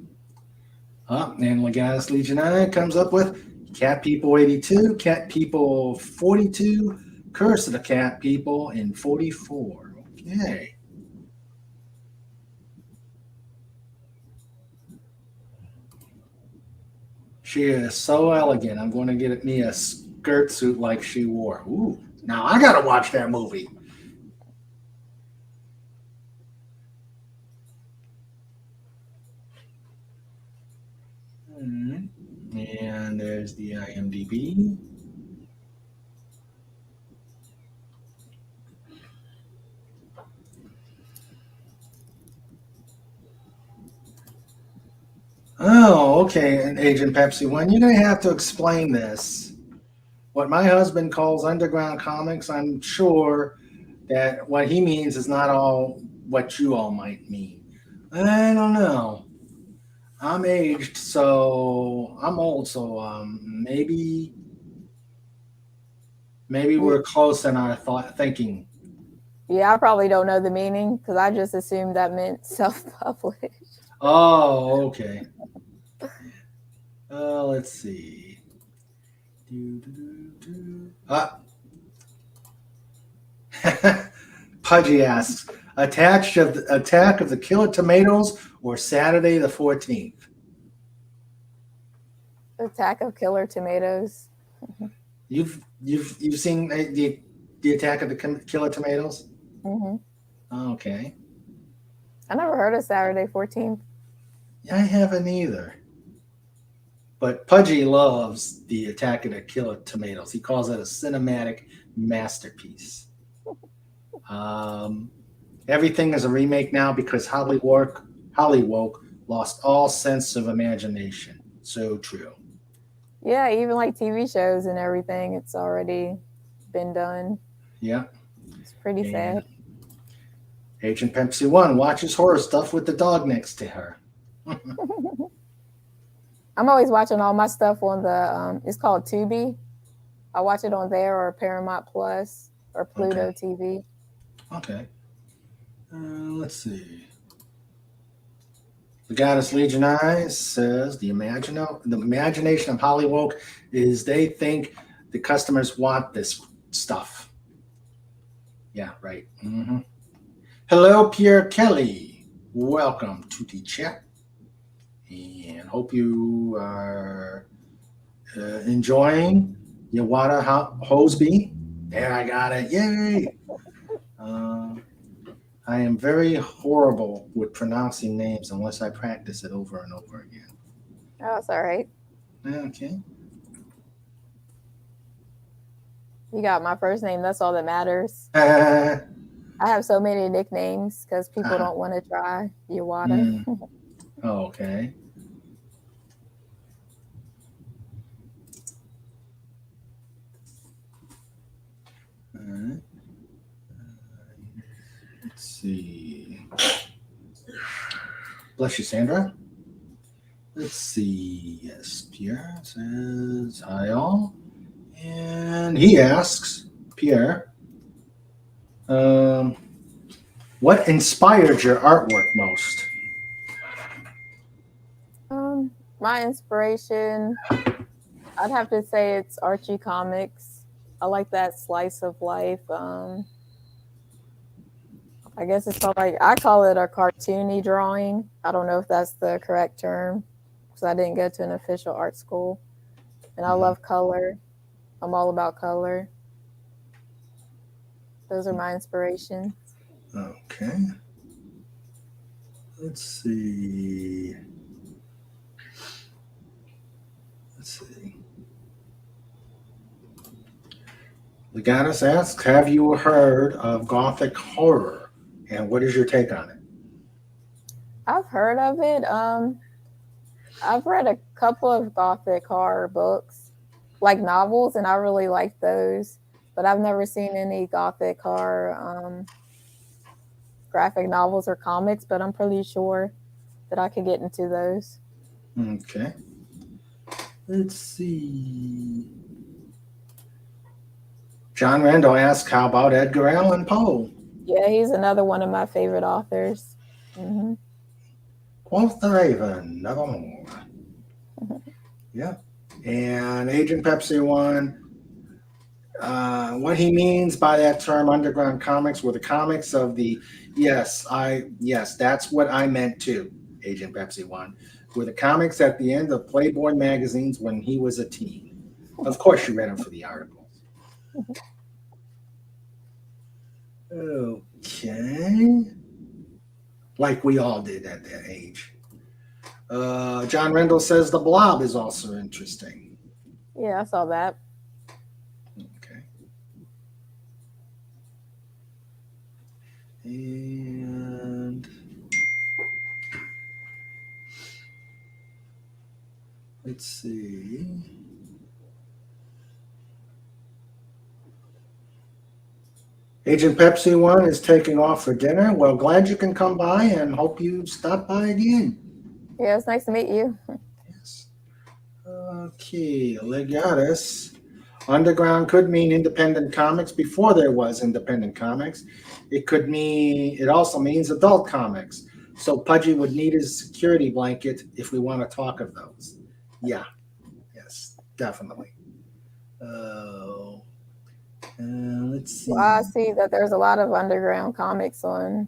And Legatus Legionnaire comes up with Cat People 82, Cat People 42, Curse of the Cat People in 44. Okay. She is so elegant. I'm going to get me a skirt suit like she wore. Ooh. Now I got to watch that movie. And there's the IMDb. Oh, okay. And Agent Pepsi, when you're going to have to explain this. What my husband calls underground comics, I'm sure that what he means is not all what you all might mean. I don't know. I'm aged, so I'm old, so maybe we're close in our thinking. Yeah, I probably don't know the meaning because I just assumed that meant self-published. Oh, okay. Let's see. Pudgy asks, Attack of the Killer Tomatoes or Saturday the 14th? Attack of Killer Tomatoes. You've seen the Attack of the Killer Tomatoes? Mm-hmm. Okay. I never heard of Saturday 14th. I haven't either. But Pudgy loves the Attack of the Killer Tomatoes. He calls it a cinematic masterpiece. Everything is a remake now because Hollywood lost all sense of imagination. So true. Yeah, even like TV shows and everything, it's already been done. Yeah. It's pretty sad. Agent Pepsi 1 watches horror stuff with the dog next to her. I'm always watching all my stuff on the, it's called Tubi. I watch it on there or Paramount Plus or Pluto TV. Okay. Let's see. The Goddess Legionnaire says the imagination of Hollywood is they think the customers want this stuff. Yeah, right. Mm-hmm. Hello, Pierre Kelly. Welcome to the chat. And hope you are enjoying Yawatta Hosby. There, I got it. Yay! I am very horrible with pronouncing names unless I practice it over and over again. Oh, it's all right. Okay. You got my first name. That's all that matters. I have so many nicknames because people don't want to try Yawatta. Okay. All right. Let's see. Bless you, Sandra. Let's see. Yes, Pierre says hi all. And he asks, Pierre, what inspired your artwork most? My inspiration, I'd have to say it's Archie Comics. I like that slice of life. I guess it's called I call it a cartoony drawing. I don't know if that's the correct term because I didn't go to an official art school. And I love color. I'm all about color. Those are my inspirations. Okay. Let's see. Legatus asks, have you heard of Gothic horror? And what is your take on it? I've heard of it. I've read a couple of gothic horror books, like novels, and I really like those. But I've never seen any gothic horror graphic novels or comics. But I'm pretty sure that I could get into those. Okay. Let's see. John Randall asks, how about Edgar Allan Poe? Yeah, he's another one of my favorite authors. Hmm. Quoth the Raven, nevermore. Yeah. And Agent Pepsi One, what he means by that term underground comics were the comics of the yes, that's what I meant too, Agent Pepsi One. Were the comics at the end of Playboy magazines when he was a teen. Of course you read them for the articles. Okay. Like we all did at that age. John Rendell says the Blob is also interesting. Yeah, I saw that. Okay. And let's see. Agent Pepsi One is taking off for dinner. Well, glad you can come by and hope you stop by again. Yeah, it's nice to meet you. Yes. Okay, Legatus. Underground could mean independent comics before there was independent comics. It also means adult comics. So Pudgy would need his security blanket if we want to talk of those. Yeah, yes, definitely. Let's see. Well, I see that there's a lot of underground comics on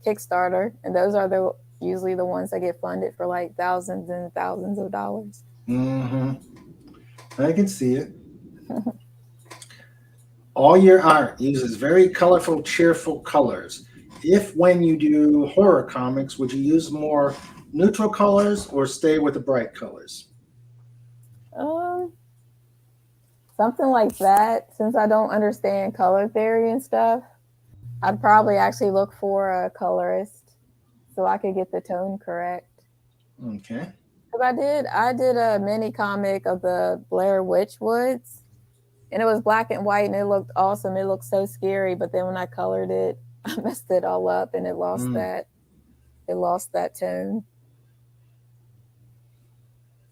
Kickstarter, and those are usually the ones that get funded for like thousands and thousands of dollars. I can see it. All your art uses very colorful, cheerful colors. If when you do horror comics, would you use more neutral colors or stay with the bright colors? Something like that. Since I don't understand color theory and stuff, I'd probably actually look for a colorist so I could get the tone correct. Okay. Because I did a mini comic of the Blair Witch Woods, and it was black and white, and it looked awesome. It looked so scary, but then when I colored it, I messed it all up, and it lost that tone.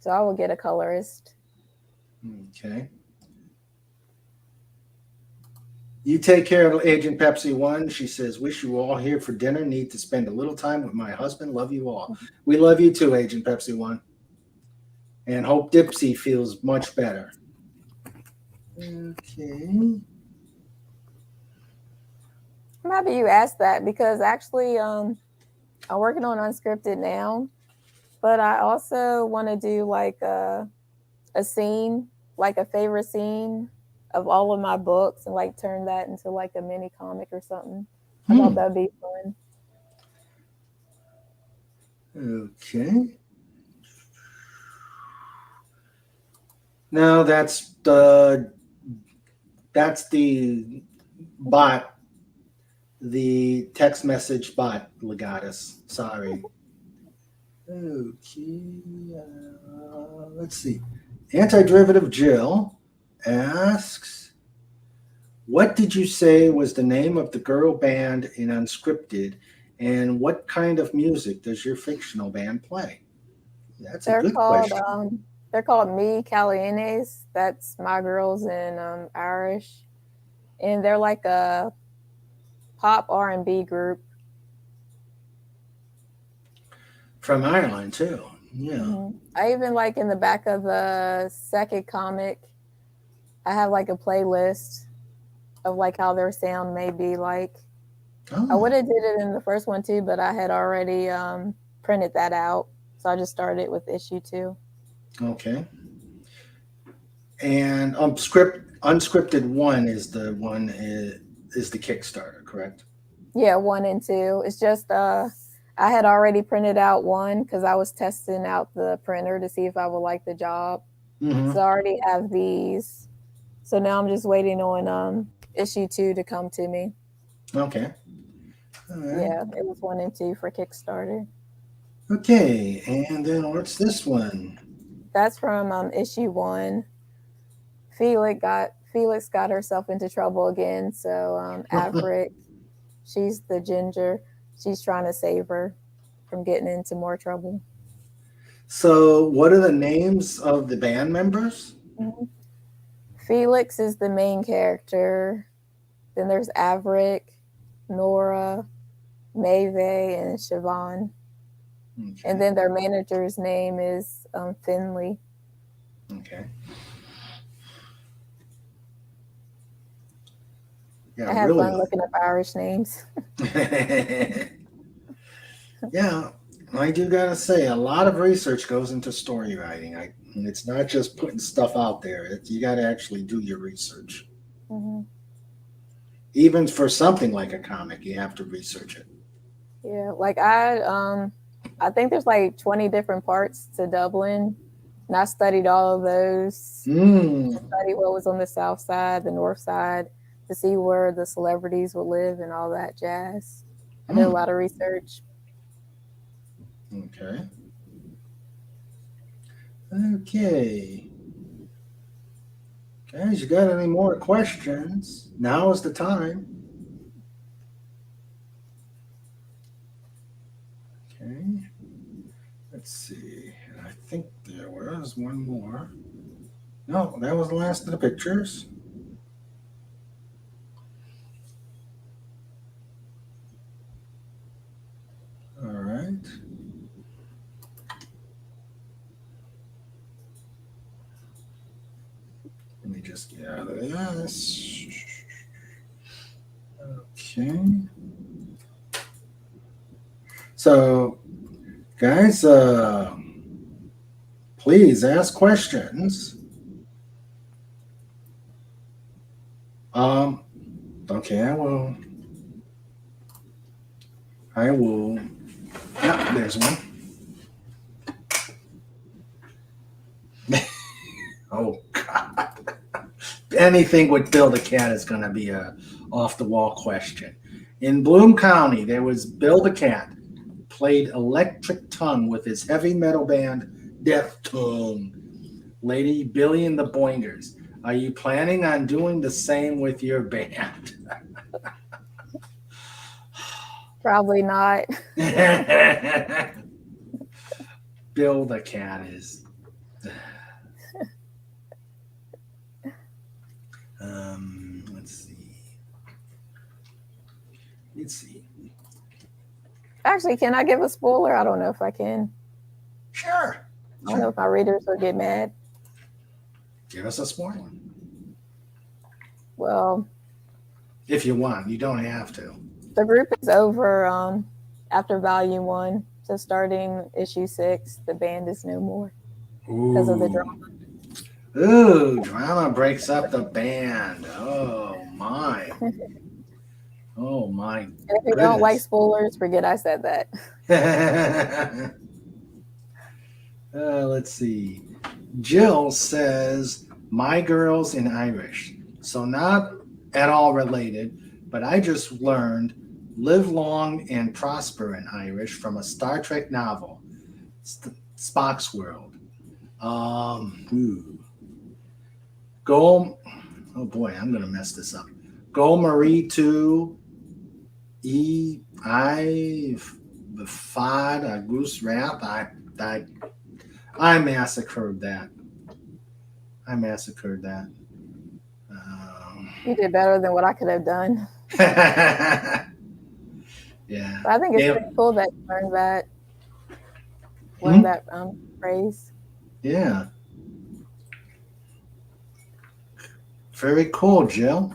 So I will get a colorist. Okay. You take care of Agent Pepsi One. She says, wish you were all here for dinner. Need to spend a little time with my husband. Love you all. We love you too, Agent Pepsi One. And hope Dipsy feels much better. Okay. I'm happy you asked that because actually I'm working on Unscripted now, but I also want to do like a scene, like a favorite scene of all of my books and like turn that into like a mini comic or something. I thought that'd be fun. Okay. No, that's the bot, the text message bot, Legatus. Sorry. Okay. Let's see. Antiderivative Jill asks, what did you say was the name of the girl band in Unscripted, and what kind of music does your fictional band play? That's a good question. They're called Me Calienes. That's my girls in Irish, and they're like a pop R&B group From Ireland too. Yeah. Mm-hmm. I even like in the back of the second comic, I have like a playlist of like how their sound may be like. I would have did it in the first one too, but I had already printed that out, so I just started with issue 2. Okay. And Unscripted 1 is the one is the Kickstarter, correct? Yeah, 1 and 2. It's just I had already printed out 1 because I was testing out the printer to see if I would like the job. Mm-hmm. So I already have these. So now I'm just waiting on issue 2 to come to me. Okay. All right. Yeah, it was 1 and 2 for Kickstarter. Okay, and then what's this one? That's from issue 1. Felix got herself into trouble again. So Averick, she's the ginger. She's trying to save her from getting into more trouble. So, what are the names of the band members? Mhm. Felix is the main character. Then there's Averick, Nora, Maeve, and Siobhan. Okay. And then their manager's name is Finley. Okay. Yeah, I have really. fun looking up Irish names. Yeah, I do gotta say, a lot of research goes into story writing. It's not just putting stuff out there. You gotta actually do your research. Mm-hmm. Even for something like a comic, you have to research it. Yeah, like I think there's like 20 different parts to Dublin, and I studied all of those. Studied what was on the south side, the north side, to see where the celebrities would live and all that jazz. I did a lot of research. Okay. Okay. Guys, you got any more questions? Now is the time. Okay. Let's see. I think there was one more. No, that was the last of the pictures. All right. Let me just get out of this. Okay. So, guys, please ask questions. Okay, I will. Yeah, there's one. Oh God! Anything with Bill the Cat is going to be a off-the-wall question. In Bloom County, there was Bill the Cat, played electric tongue with his heavy metal band Death Tongue. Lady Billy and the Boingers. Are you planning on doing the same with your band? Probably not. Bill the Cat is. Let's see. Actually, can I give a spoiler? I don't know if I can. Sure. I don't know if my readers will get mad. Give us a spoiler. Well, if you want, you don't have to. The group is over after volume 1. So starting issue 6, the band is no more because of the drama. Ooh, drama breaks up the band. Oh my. Oh my. And if you don't like spoilers, forget I said that. Let's see. Jill says, "My girls in Irish." So not at all related, but I just learned "live long and prosper" in Irish from a Star Trek novel, Spock's World. Go. Oh boy, I'm gonna mess this up. Go Marie to the Fod a Goose Wrath. I massacred that. You did better than what I could have done. Yeah. But I think it's pretty cool that you learned that phrase. Yeah. Very cool, Jill.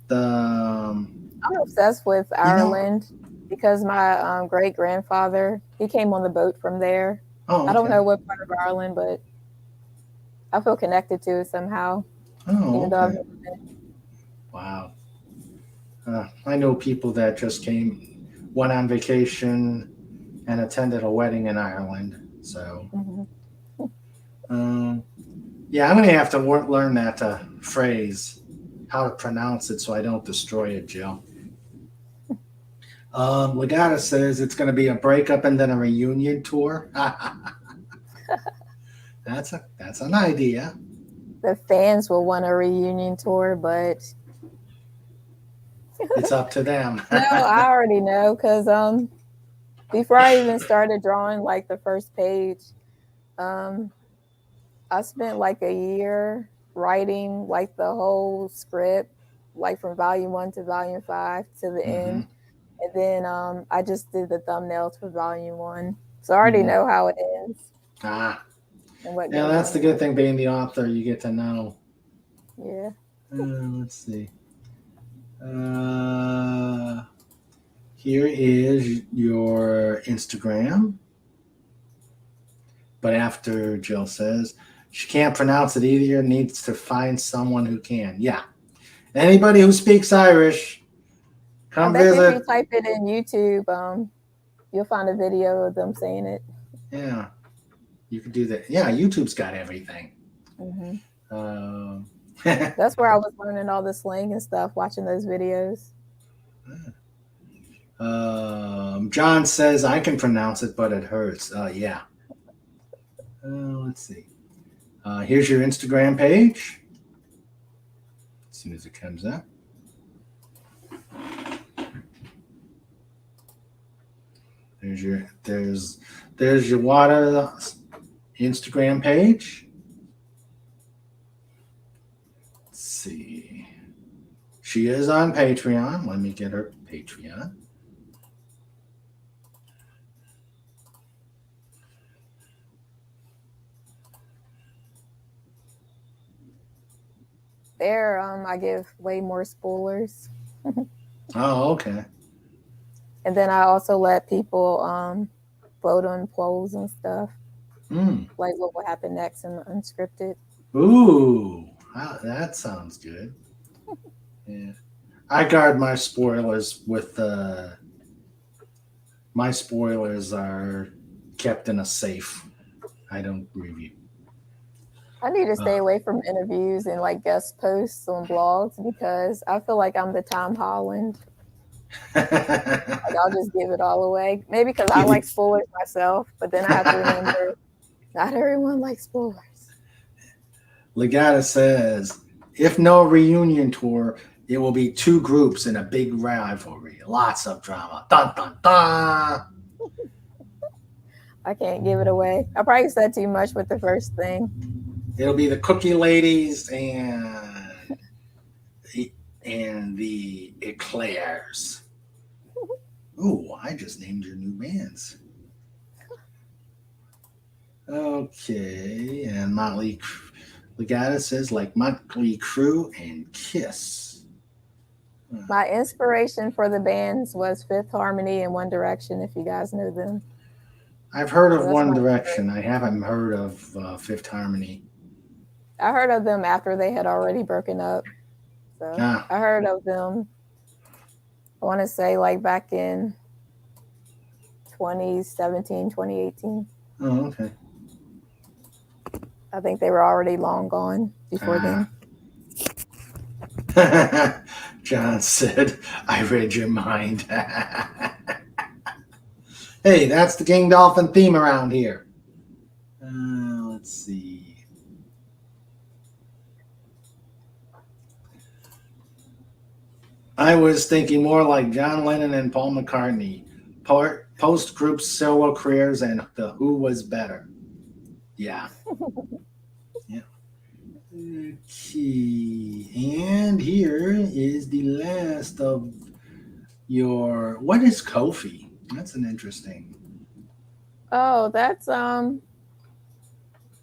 I'm obsessed with Ireland because my great grandfather, he came on the boat from there. Oh, okay. I don't know what part of Ireland, but I feel connected to it somehow. Oh, even though I've never been. Wow. I know people that just went on vacation and attended a wedding in Ireland. So, yeah, I'm going to have to learn that phrase, how to pronounce it so I don't destroy it, Jill. Legata says it's going to be a breakup and then a reunion tour. That's an idea. The fans will want a reunion tour, but It's up to them. no, I already know because before I even started drawing like the first page, I spent like a year writing like the whole script, like from volume 1 to volume 5 to the end. And then I just did the thumbnails for volume 1. So I already know how it ends. And what yeah, that's the good thing being the author. You get to know. Yeah. Let's see. Here is your Instagram. But after Jill says she can't pronounce it either, needs to find someone who can. Yeah. Anybody who speaks Irish, come visit. If you type it in YouTube, you'll find a video of them saying it. Yeah. You could do that. Yeah, YouTube's got everything. That's where I was learning all the slang and stuff, watching those videos. John says I can pronounce it, but it hurts. Yeah. Let's see. Here's your Instagram page. As soon as it comes up. There's Yawatta Instagram page. Let's see. She is on Patreon. Let me get her Patreon. There, I give way more spoilers. Oh, okay. And then I also let people vote on polls and stuff. Like what will happen next in the unscripted. Ooh, that sounds good. Yeah. I guard my spoilers with my spoilers are kept in a safe. I don't review. I need to stay away from interviews and like guest posts on blogs because I feel like I'm the Tom Holland. Like I'll just give it all away. Maybe because I like spoilers myself, but then I have to remember not everyone likes spoilers. Legata says, if no reunion tour, it will be 2 groups in a big rivalry. Lots of drama. Dun, dun, dun. I can't give it away. I probably said too much with the first thing. It'll be the Cookie Ladies and the Eclairs. Ooh, I just named your new bands. Okay, and Motley Legata says like Motley Crue and Kiss. My inspiration for the bands was Fifth Harmony and One Direction, if you guys know them. I've heard of One Direction. I haven't heard of Fifth Harmony. I heard of them after they had already broken up. So I heard of them, I want to say like back in 2017, 2018. Oh, okay. I think they were already long gone before then. John said, I read your mind. Hey, that's the King Dolphin theme around here. Let's see. I was thinking more like John Lennon and Paul McCartney. Post-group solo careers and the Who was better. Yeah. Yeah. Okay. And here is the last of your... What is Ko-fi? That's an interesting... Oh, that's...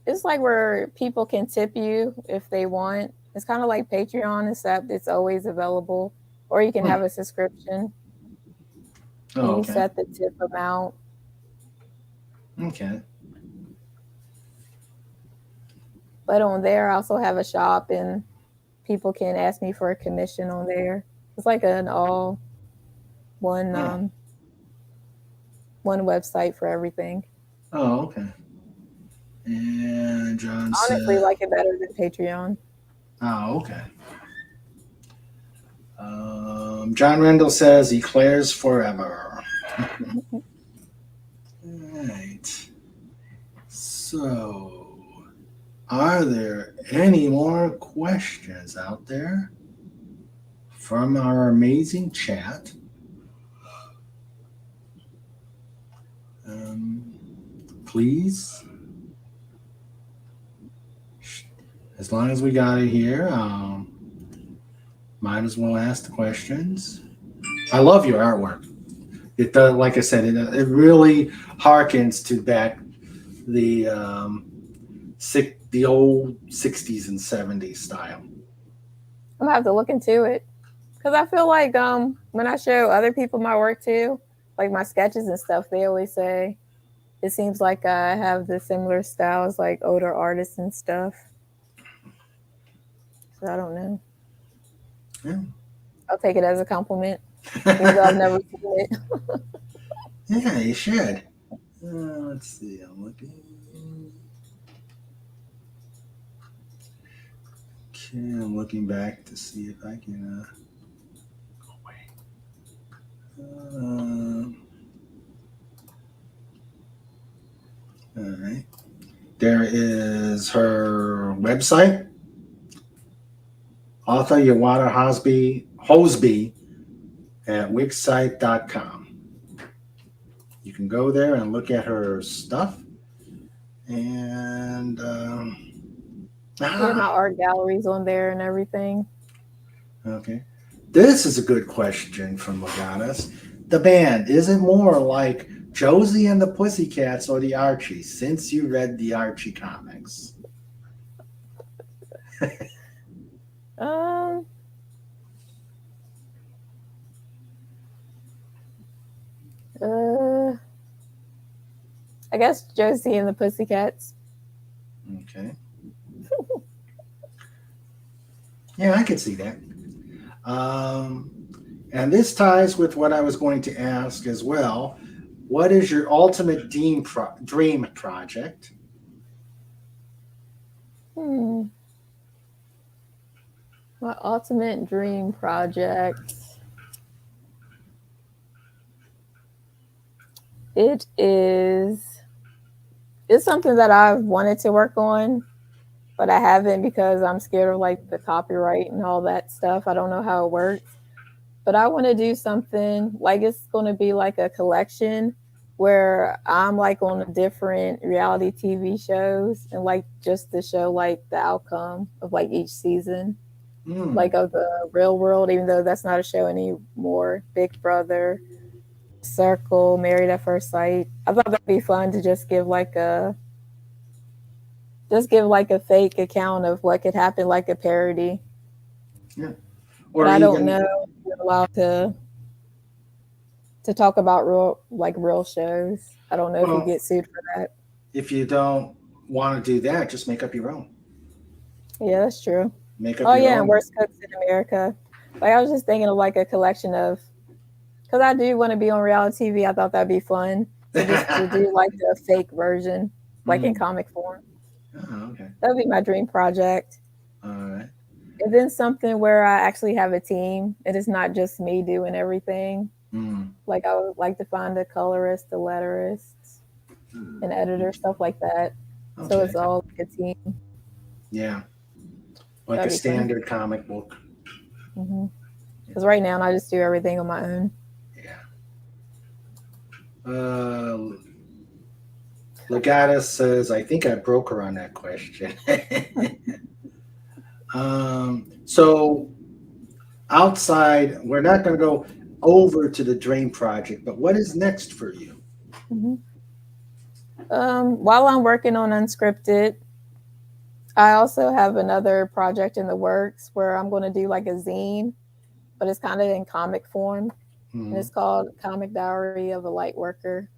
It's like where people can tip you if they want. It's kind of like Patreon, except it's always available. Or you can have a subscription. And you set the tip amount. Okay. But on there, I also have a shop, and people can ask me for a commission on there. It's like an all one website for everything. Oh, okay. And John honestly like it better than Patreon. Oh, okay. John Rendell says Eclairs forever. right. So, are there any more questions out there from our amazing chat? Please, as long as we got it here, might as well ask the questions. I love your artwork. It does, like I said, it really harkens to back the the old 60s and 70s style. I'm gonna have to look into it because I feel like when I show other people my work too, like my sketches and stuff, they always say it seems like I have the similar styles like older artists and stuff. So I don't know. Yeah. I'll take it as a compliment, even though I've never seen it. Yeah, you should. Let's see. I'm looking. Okay, I'm looking back to see if I can. Go away. All right. There is her website, author Yawatta Hosby at wixsite.com. You can go there and look at her stuff. And Yeah, my art galleries on there and everything. Okay. This is a good question from Legatus. The band, is it more like Josie and the Pussycats or the Archies, since you read the Archie comics? I guess Josie and the Pussycats. Okay. Yeah, I could see that. And this ties with what I was going to ask as well. What is your ultimate dream project? My ultimate dream project. It's something that I've wanted to work on, but I haven't because I'm scared of like the copyright and all that stuff. I don't know how it works. But I want to do something like it's going to be like a collection where I'm like on different reality TV shows and like just to show like the outcome of like each season, like of the real world, even though that's not a show anymore. Big Brother, Circle, Married at First Sight. I thought that'd be fun to just give like a fake account of what could happen, like a parody. Yeah. Or but I don't even, know if you're allowed to talk about real shows. I don't know if you well, get sued for that. if you don't want to do that, just make up your own. Yeah, that's true. Make up Oh your yeah, and own. Worst Cooks in America. Like I was just thinking of like a collection of, because I do want to be on reality TV. I thought that'd be fun to do like the fake version, like in comic form. Oh, okay. That'd be my dream project. All right. And then something where I actually have a team. It is not just me doing everything. Like I would like to find a colorist, a letterist, an editor, stuff like that. Okay. So it's all like a team. Yeah. Like That'd a be fun. standard comic book. Because right now I just do everything on my own. Yeah. Legatus says, I think I broke her on that question. So outside, we're not going to go over to the Dream Project, but what is next for you? While I'm working on Unscripted, I also have another project in the works where I'm going to do like a zine, but it's kind of in comic form. And it's called Comic Diary of a Light Worker.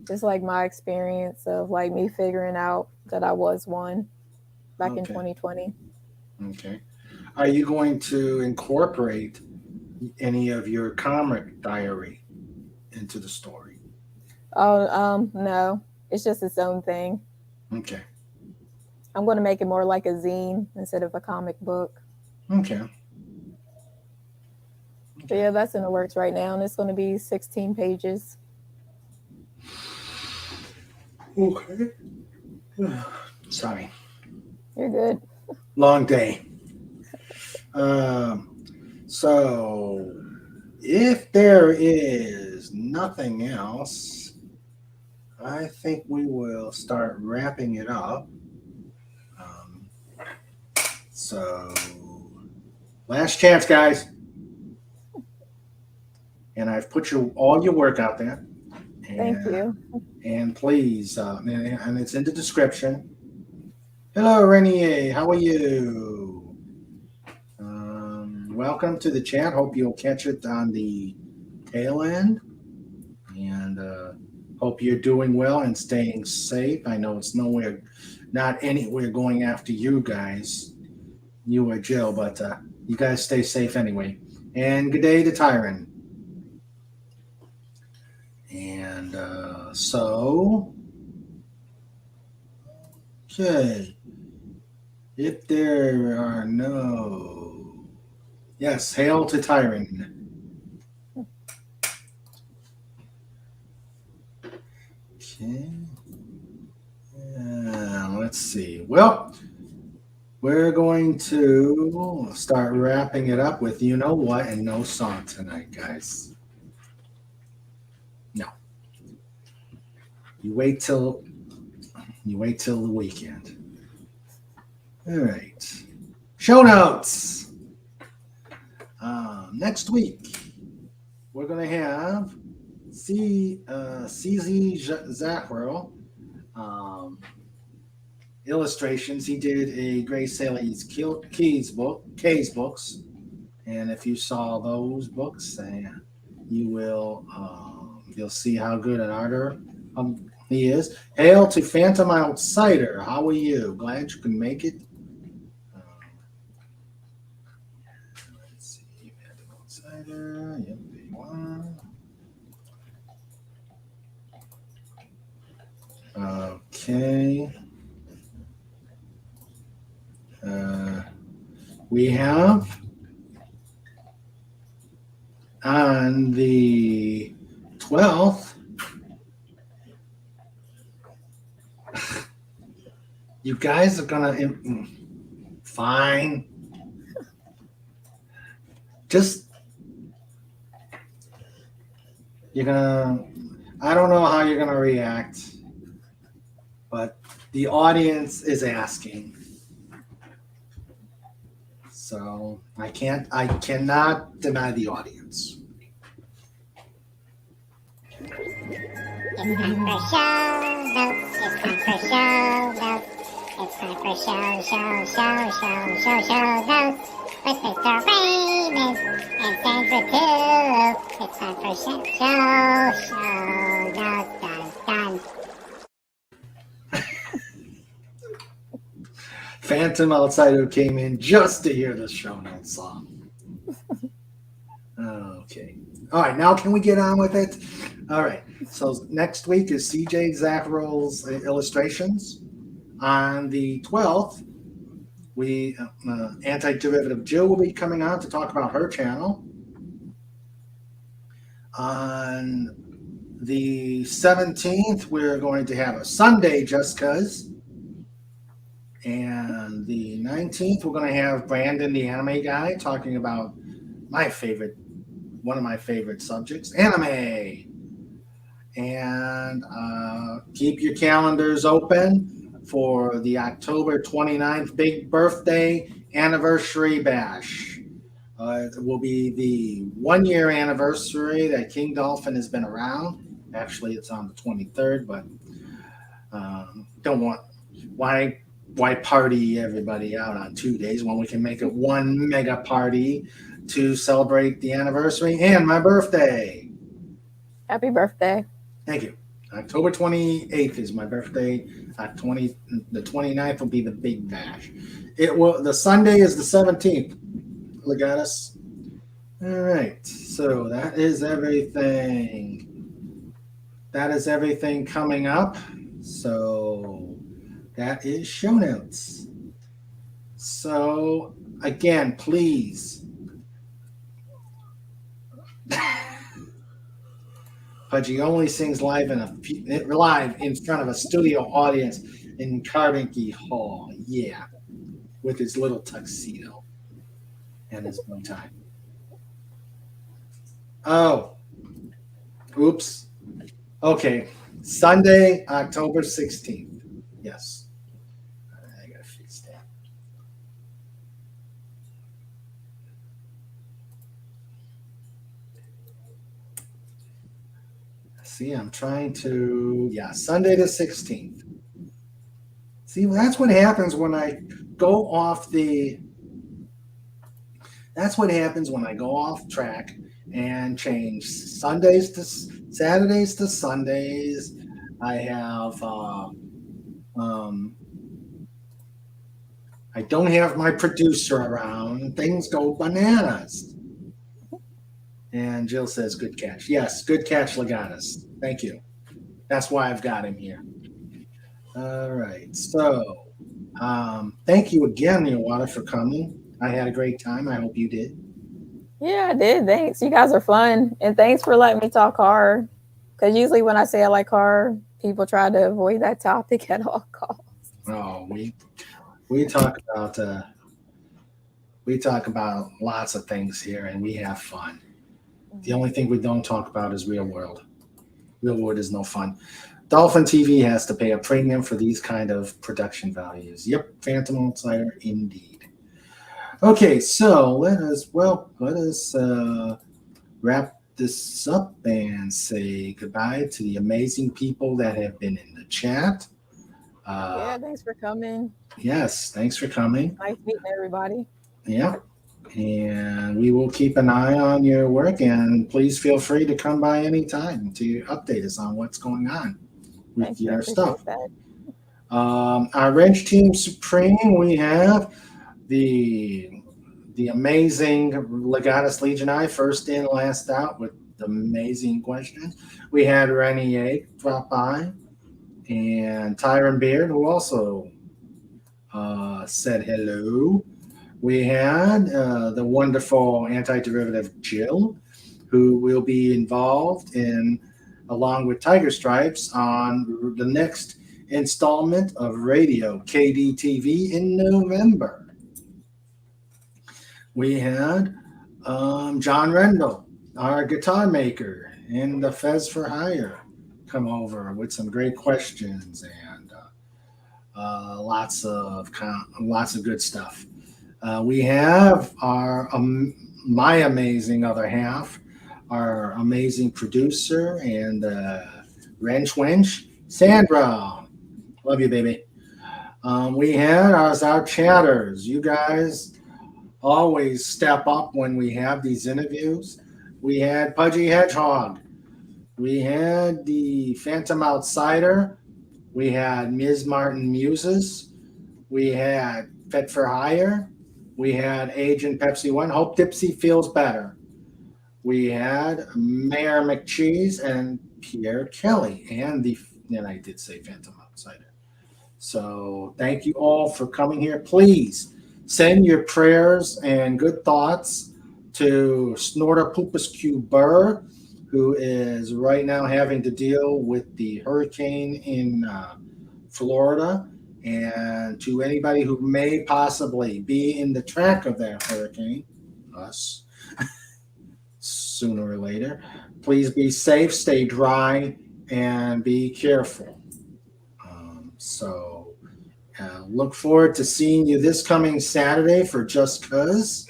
It's like my experience of like me figuring out that I was one back in 2020. Okay. Are you going to incorporate any of your comic diary into the story? Oh, no. It's just its own thing. Okay. I'm going to make it more like a zine instead of a comic book. Okay. But yeah, that's in the works right now, and it's going to be 16 pages. Okay. Sorry. You're good. Long day. So, if there is nothing else, I think we will start wrapping it up. So, last chance, guys. And I've put all your work out there. Thank you. And please, and it's in the description. Hello, Renier. How are you? Welcome to the chat. Hope you'll catch it on the tail end. And hope you're doing well and staying safe. I know it's not anywhere going after you guys, you or Jill, but you guys stay safe anyway. And good day to Tyron. And okay. If there are no. Yes, hail to Tyron. Okay. Let's see. Well, we're going to start wrapping it up with you know what and no song tonight, guys. No. You wait till the weekend. All right. Show notes. Next week, we're going to have CZ Zachro illustrations. He did a Grace Saley's K's books. And if you saw those books, you'll see how good an artist he is. Hail to Phantom Outsider. How are you? Glad you can make it. Let's see. Phantom Outsider. Yep, big one. Okay. We have on the 12th, you guys are gonna fine. I don't know how you're gonna react, but the audience is asking. So I cannot deny the audience. It's time for show notes. It's time for show notes. It's time for show notes with Mr. Raymond and Sandra too. It's time for show notes. Done. Phantom Outsider came in just to hear the show notes song. Okay. All right, now can we get on with it? All right. So next week is CJ Zacharel's illustrations. On the 12th, Anti-Derivative Jill will be coming on to talk about her channel. On the 17th, we're going to have a Sunday Just 'Cause. And the 19th, we're going to have Brandon, the anime guy, talking about one of my favorite subjects, anime. And keep your calendars open for the October 29th big birthday anniversary bash. It will be the 1-year anniversary that King Dolphin has been around. Actually, it's on the 23rd, but why party everybody out on 2 days when we can make it one mega party to celebrate the anniversary and my birthday. Happy birthday. Thank you. October 28th is my birthday. The 29th will be the big bash. The Sunday is the 17th. Look at us. All right. So that is everything. That is everything coming up. So that is show notes. So again, please Pudgy only sings live live in front of a studio audience in Carnegie Hall. Yeah, with his little tuxedo and his bow tie. Oh, oops. Okay, Sunday, October 16th. Yes, I gotta fix that. See, I'm trying to, yeah, Sunday the 16th. See, that's what happens when I go off the, that's what happens when I go off track and change Sundays to Saturdays to Sundays. I have, I don't have my producer around. Things go bananas. And Jill says, good catch. Yes, good catch, Legatus. Thank you. That's why I've got him here. All right. So, thank you again, Yawatta, for coming. I had a great time. I hope you did. Yeah, I did. Thanks. You guys are fun. And thanks for letting me talk horror. Because usually when I say I like horror, people try to avoid that topic at all costs. Oh, we talk about lots of things here, and we have fun. The only thing we don't talk about is real world. Real world is no fun. Dolphin TV has to pay a premium for these kind of production values. Yep, Phantom Outsider indeed. Okay, so let us wrap this up and say goodbye to the amazing people that have been in the chat. Yeah, thanks for coming. Yes, thanks for coming. Nice meeting everybody. Yeah, and we will keep an eye on your work, and please feel free to come by anytime to update us on what's going on with your stuff. Our Wrench Team Supreme, we have the amazing Legatus Legionai, first in, last out, with amazing questions. We had Renier drop by, and Tyron Beard, who also said hello. We had the wonderful anti-derivative Jill, who will be involved in, along with Tiger Stripes, on the next installment of Radio KDTV in November. We had John Rendell, our guitar maker in the Fez for Hire, come over with some great questions and lots of good stuff. We have our my amazing other half, our amazing producer and wrench wench, Sandra. Love you, baby. We had our chatters. You guys always step up when we have these interviews. We had Pudgy Hedgehog. We had the Phantom Outsider. We had Ms. Martin Muses. We had Fit for Hire. We had Agent Pepsi One. Hope Dipsy feels better. We had Mayor McCheese and Pierre Kelly. And I did say Phantom Outsider. So thank you all for coming here. Please send your prayers and good thoughts to Snorter Poopus Q Burr, who is right now having to deal with the hurricane in Florida, and to anybody who may possibly be in the track of that hurricane, us, sooner or later. Please be safe, stay dry, and be careful. Look forward to seeing you this coming Saturday for Just Cuz.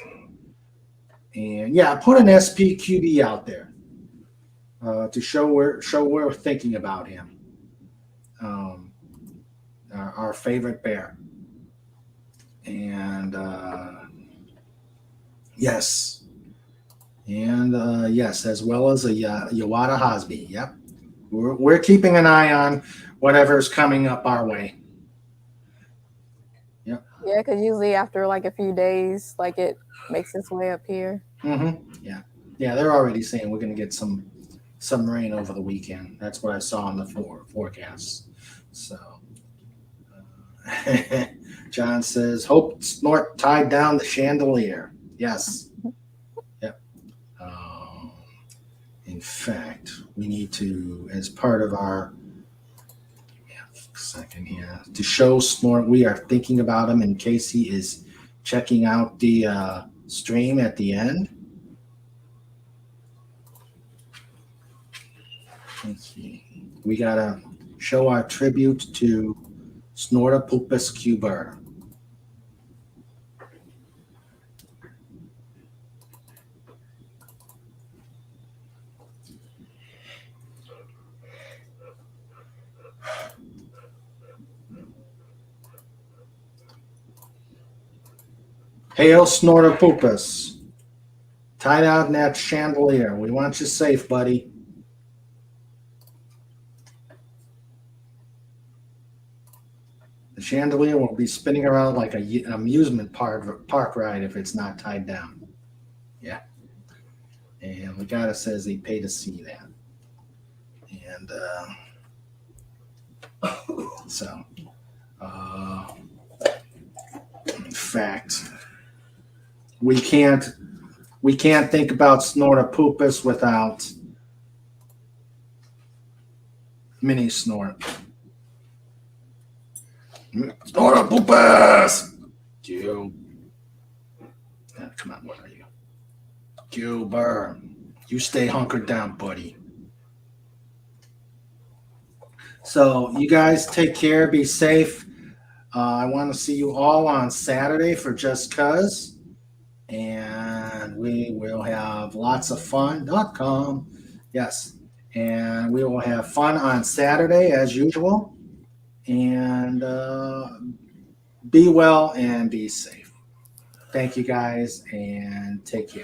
And yeah, put an SPQB out there to show we're thinking about him. Our favorite bear. And yes. And yes, as well as a Yawatta Hosby. Yep. We're keeping an eye on whatever's coming up our way. Yep. Yeah, because usually after like a few days, like it makes its way up here. Mm-hmm. Yeah. Yeah, they're already saying we're going to get some rain over the weekend. That's what I saw in the forecast. So John says, hope Snort tied down the chandelier. Yes. Yep. In fact, we need to, as part of our second here, to show Snort, we are thinking about him in case he is checking out the stream at the end. Let's see. We gotta show our tribute to Snortopupus cuber. Hail Snortopupus. Tied out in that chandelier. We want you safe, buddy. The chandelier will be spinning around like an amusement park ride if it's not tied down. Yeah. And Legata says he paid to see that. And so, in fact, we can't think about Snortopupus without Mini Snort. Snortopupus! Cube. Come on, what are you? Cuber. You stay hunkered down, buddy. So you guys take care, be safe. I want to see you all on Saturday for Just Cuz. And we will have lots of fun.com. Yes. And we will have fun on Saturday as usual. And be well and be safe. Thank you guys and take care.